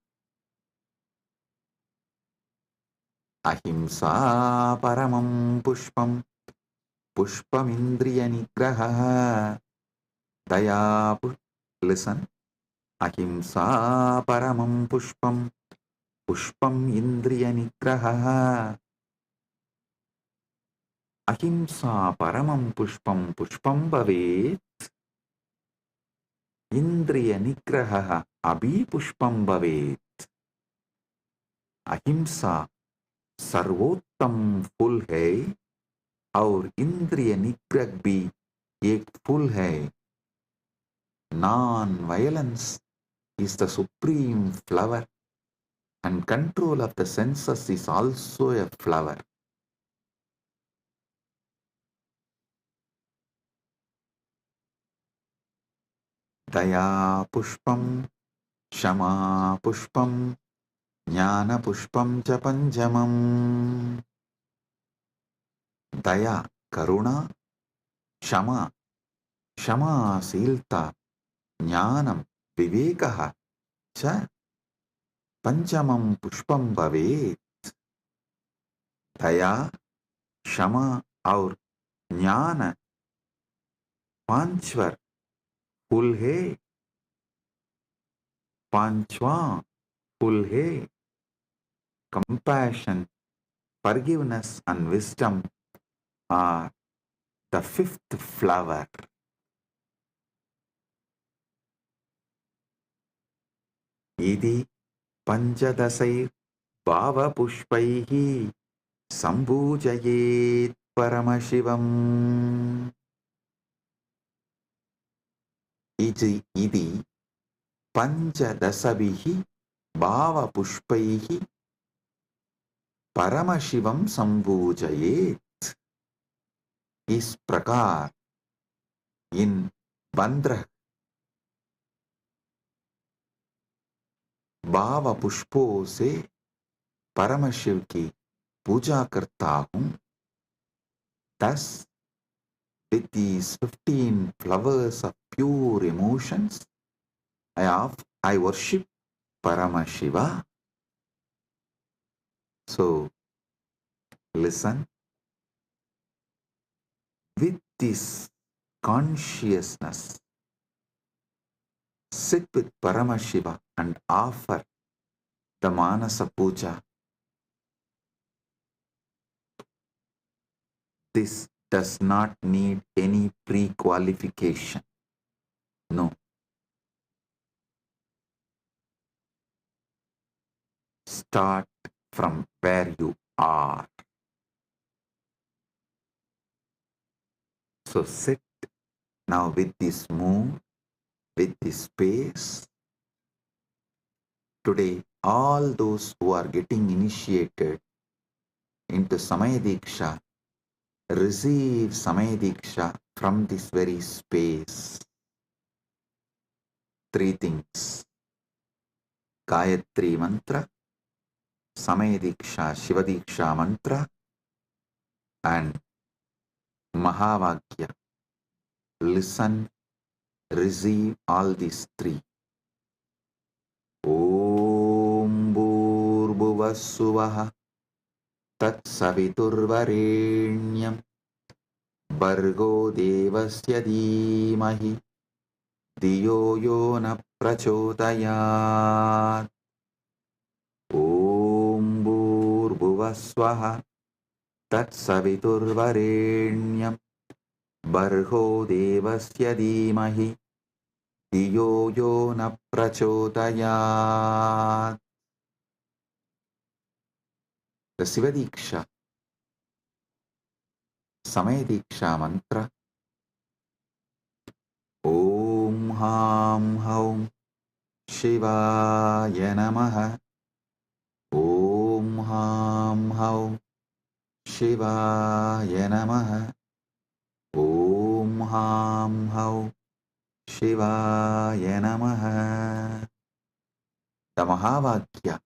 [SPEAKER 3] Ahimsa paramam pushpam, pushpam indriya nigraha, daya. Listen. Ahimsa paramam pushpam, pushpam indriya nigraha. Ahimsa paramam pushpam, pushpam bhavet. Indriya nigraha abhi pushpam bhavet.
[SPEAKER 1] अहिंसा सर्वोत्तम फूल है और इंद्रिय निग्रह भी एक फूल है. Non-violence is the supreme flower and control of the senses is also a flower. Daya pushpam, Shama pushpam, Jnana pushpam cha panjamam. Daya karuna, Shama Shamasīlta, Jnanam Vivekaha cha Panchamam Pushpam Bhavet. दया क्षमा और ज्ञान पांचवर फूल है. पांचवा फूल है. Compassion, forgiveness and wisdom are the fifth flower. इति पंचदशैर् भावपुष्पैः सम्पूजयेत् परमशिवम्. इति पंचदशभिः भावपुष्पैः परमशिवं सम्पूजयेत्. इस प्रकार इन 15 भाव पुष्पों से परमशिव की पूजा करता हूँ. Thus, with these 15 flowers of pure emotions, I worship Paramashiva. So, listen. With this consciousness, sit with Paramashiva and offer the Manasa Puja. This does not need any pre-qualification. No. Start from where you are. So sit now with this mood, with this space. Today, all those who are getting initiated into Samaya Diksha receive Samaya Diksha from this very space. 3 things. Gayatri Mantra, Samaya Diksha, Shiva Diksha Mantra, and Mahavakya. Listen, receive all these 3. Om Bhurvassuvaha Tat Saviturvarenyam Bhargo Devasya Dhimahi Diyo Yo Na Prachodayat. Om Bhurvassuvaha Tat Saviturvarenyam Bhargo Devasya Dhimahi Diyo Yo Na Prachodayat. The Shiva Diksha, Samaya Diksha Mantra. Om Ham Haum Shivaya Namaha. Om Ham Haum Shivaya Namaha. Om Ham Haum Shivaya Namaha. The Mahavakya.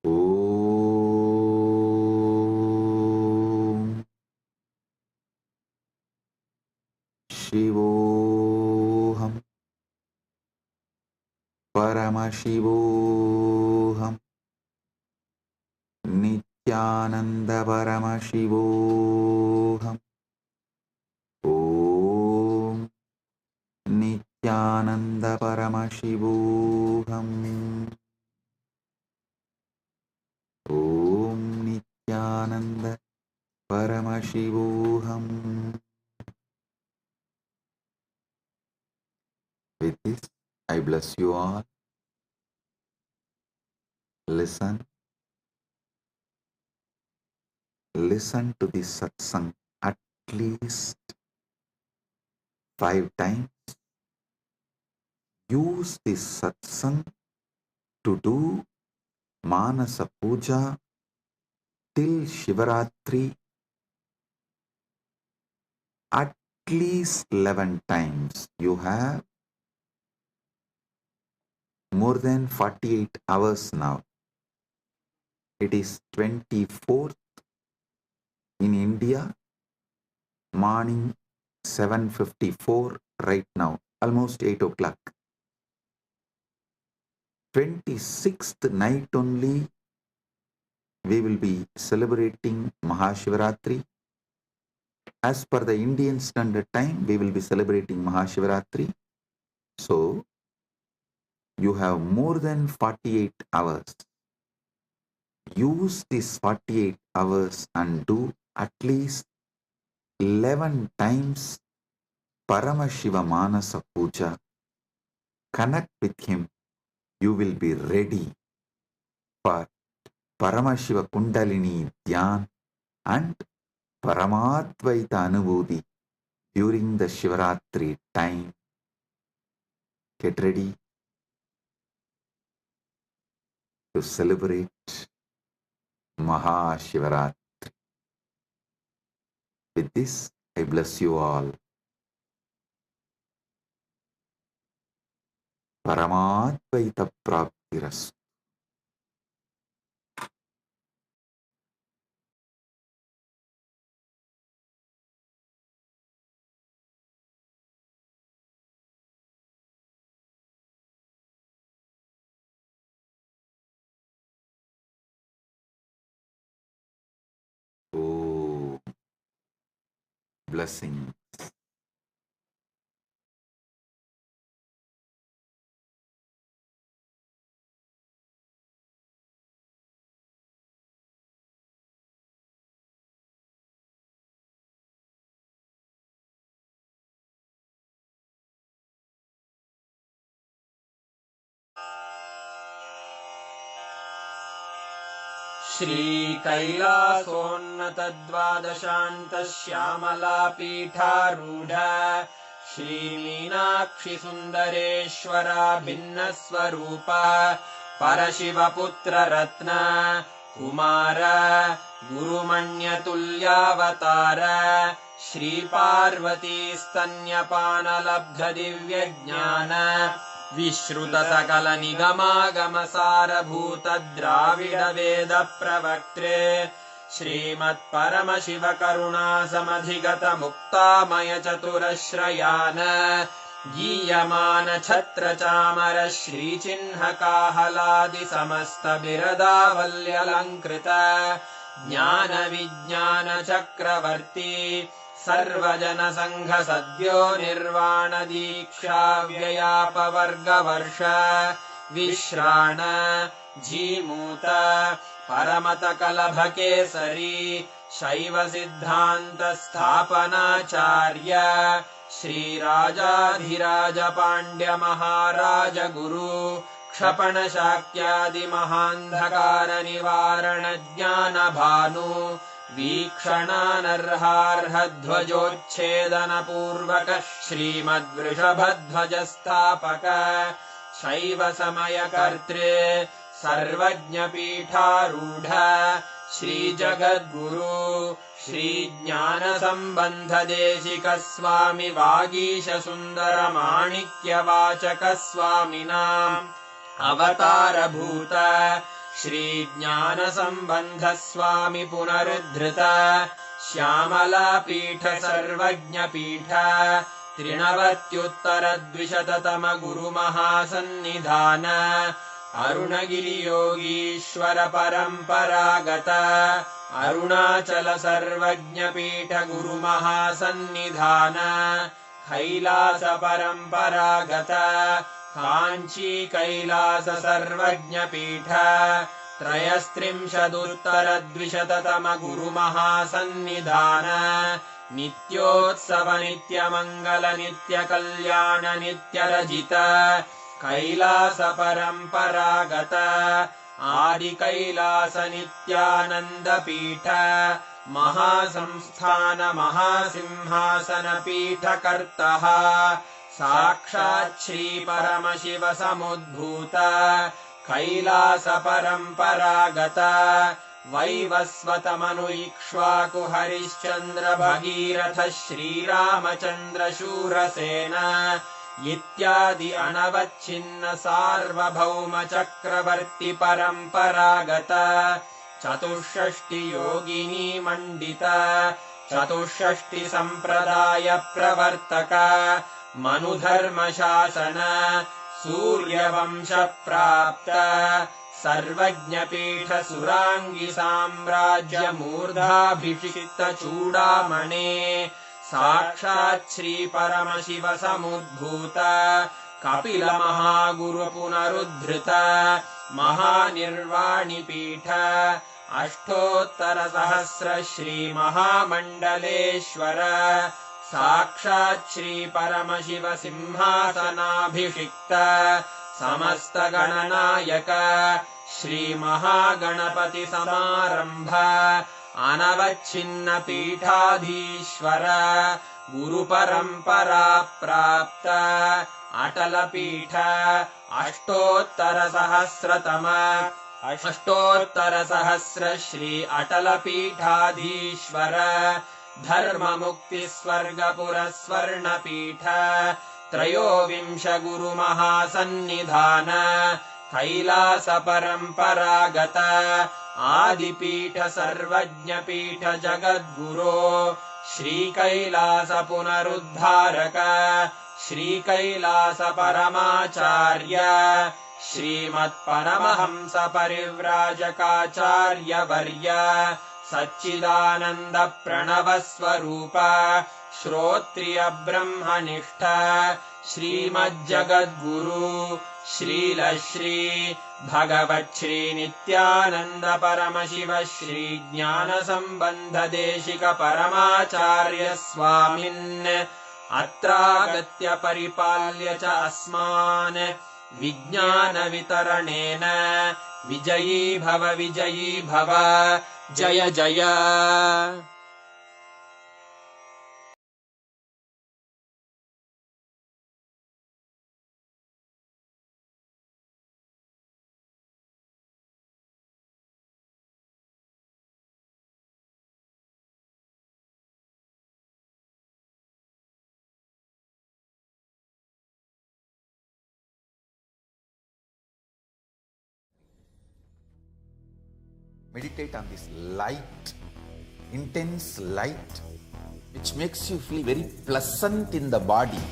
[SPEAKER 1] Om Shivoham Paramashivoham Nityananda Paramashivoham. Om Nityananda Paramashivoham. Om Nityananda Paramashivoham. With this, I bless you all. Listen to this satsang at least 5 times. Use this satsang to do Manasa Puja till Shivaratri at least 11 times. You have more than 48 hours now. It is 24th in India, morning 7:54 right now, almost 8 o'clock. 26th night only we will be celebrating Mahashivaratri. As per the Indian Standard Time, we will be celebrating Mahashivaratri. So, you have more than 48 hours. Use these 48 hours and do at least 11 times Paramashiva Manasa Puja. Connect with him. You will be ready for Paramashiva Kundalini Dhyan and Paramadvaita Anubhuti during the Shivaratri time. Get ready to celebrate Mahashivaratri. With this, I bless you all. Paramadvaita Praptirastu. Oh, blessings.
[SPEAKER 2] श्रीकैलासोन्नतद्वादशान्तश्यामलापीठारूढ श्रीमीनाक्षिसुन्दरेश्वरा भिन्नस्वरूप परशिवपुत्ररत्न Kumar गुरुमण्यतुल्यावतार श्रीपार्वतीस्तन्यपानलब्धदिव्यज्ञान विश्रुतसकलनिगमागमसारभूत द्राविडवेद प्रवक्त्रे श्रीमत्परमशिवकरुणासमधिगत मुक्तामय चतुरश्रयान गीयमान छत्रचामर श्रीचिह्नकाहलादि समस्त बिरदावल्यलङ्कृत ज्ञान विज्ञान चक्रवर्ती सर्वजन संघ सद्यो निर्वाण दीक्षा व्ययापवर्गवर्ष विश्राण जीमूत परमत कलभकेसरी शैव सिद्धान्त स्थापनाचार्य श्रीराजाधिराज पाण्ड्य महाराज गुरु क्षपण शाक्यादि महान्धकार निवारण ज्ञान भानु वीक्षणानर्हार्हध्वजोच्छेदन पूर्वक श्रीमद्वृषभध्वज स्थापक शैव समय कर्त्रे सर्वज्ञ पीठारूढ श्री जगद्गुरु श्री ज्ञान संबंध देशिक स्वामी वागीश सुंदर माणिक्य वाचक स्वामिनाम् अवतार भूत श्री ज्ञान संबंध स्वामी पुनरुद्धृत श्यामला पीठ सर्वज्ञ पीठ 93 गुरु महासन्निधान अरुणगिरि योगीश्वर परंपरागत अरुणाचल सर्वज्ञ पीठ गुरु महासन्निधान कैलास परंपरागत कांची कैलास सर्वज्ञ पीठ 33 गुरु महासन्निधान नित्योत्सव नित्य मंगल नित्य कल्याण नित्य रजित कैलास परम्परागत आदिकैलास नित्यानन्द पीठ महासंस्थान महासिंहासन पीठकर्तः साक्षात् श्री परमशिव समुद्भूत कैलास परम्परागत वैवस्वत मनु इक्ष्वाकु हरिश्चन्द्र भगीरथ श्रीरामचन्द्र शूरसेन इत्यादि अनवच्छिन्न सार्वभौम चक्रवर्ति परम्परागत चतुष्षष्टि योगिनी मण्डित चतुष्षष्टि सम्प्रदाय प्रवर्तक मनुधर्म शासन सूर्यवंश प्राप्त सर्वज्ञपीठ सुरांगी साम्राज्य मूर्धाभिषिक्त चूडामणे साक्षात् श्री परमशिव समुद्भूत कपिल महागुरु पुनरुद्धृत महानिर्वाणि पीठ अष्टोत्तर सहस्र श्री महामण्डलेश्वर साक्षात् श्री परमशिव सिंहासनाभिषिक्त समस्त गणनायक श्री महागणपति समारंभ अनवच्छिन्न पीठाधीश्वर गुरु परंपरा प्राप्त अटल पीठ अष्टोत्तर सहस्र श्री अटल पीठाधीश्वर धर्म मुक्ति स्वर्गपुर स्वर्ण पीठ त्रयोविंश गुरु महासन्निधान कैलास परम्परागत आदिपीठ सर्वज्ञ पीठ जगद्गुरो श्री कैलास पुनरुद्धारक श्री कैलास परमाचार्य श्रीमत्परमहंस परिव्राजकाचार्य वर्य सच्चिदानंद प्रणव स्वरूप श्रोत्रिय ब्रह्मनिष्ठ श्रीमज्जगद्गुरु श्रीलश्री भगवच्छ्री नित्यानंद परमशिव श्री ज्ञान संबंध देशिक परमाचार्य स्वामिन् अत्रागत्य परिपाल्य च अस्मान् विज्ञान वितरणेन विजयी भव जय जय।
[SPEAKER 3] Meditate on this light, intense light, which makes you feel very pleasant in the body,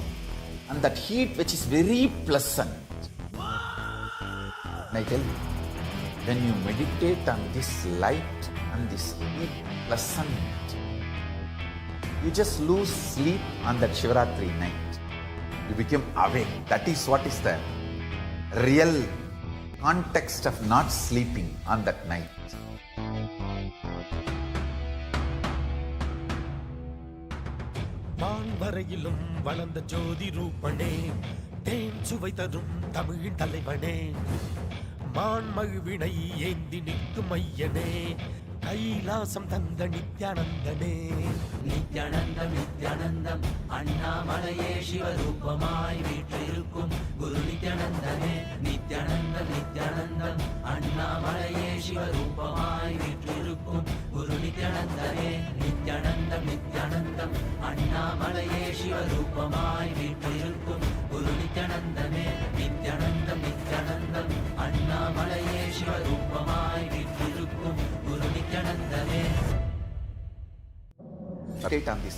[SPEAKER 3] and that heat which is very pleasant. And I tell you, when you meditate on this light and this heat pleasant, you just lose sleep on that Shivaratri night. You become awake. That is what is the real context of not sleeping on that night.
[SPEAKER 4] வான்வரையிலும் வளர்ந்த ஜோதி ரூபனே தேன் சுவை தரும் தமிழின் தலைவனே மான்மகிழ்வினை ஏந்தி நிற்கும் ஐயனே கைலாசம் தந்த நித்யானந்தனே
[SPEAKER 5] நித்யானந்தம் நித்யானந்தம் அண்ணாமலையே சிவரூபமாய் வீற்றிருக்கும் குரு நித்யானந்தனே நித்யானந்தம் நித்யானந்தம் அண்ணாமலையே சிவரூபமாய் வீற்றிருக்கும் குரு நித்யானந்தனே நித்யானந்தம் நித்யானந்தம் அண்ணாமலையே சிவரூபமாய் வீற்றிருக்கும் குரு நித்யானந்தனே நித்யானந்தம் நித்யானந்தம் அண்ணாமலையே சிவரூபமாய் வீற்றிருக்கும் குரு நித்யானந்தனே.
[SPEAKER 3] Meditate on this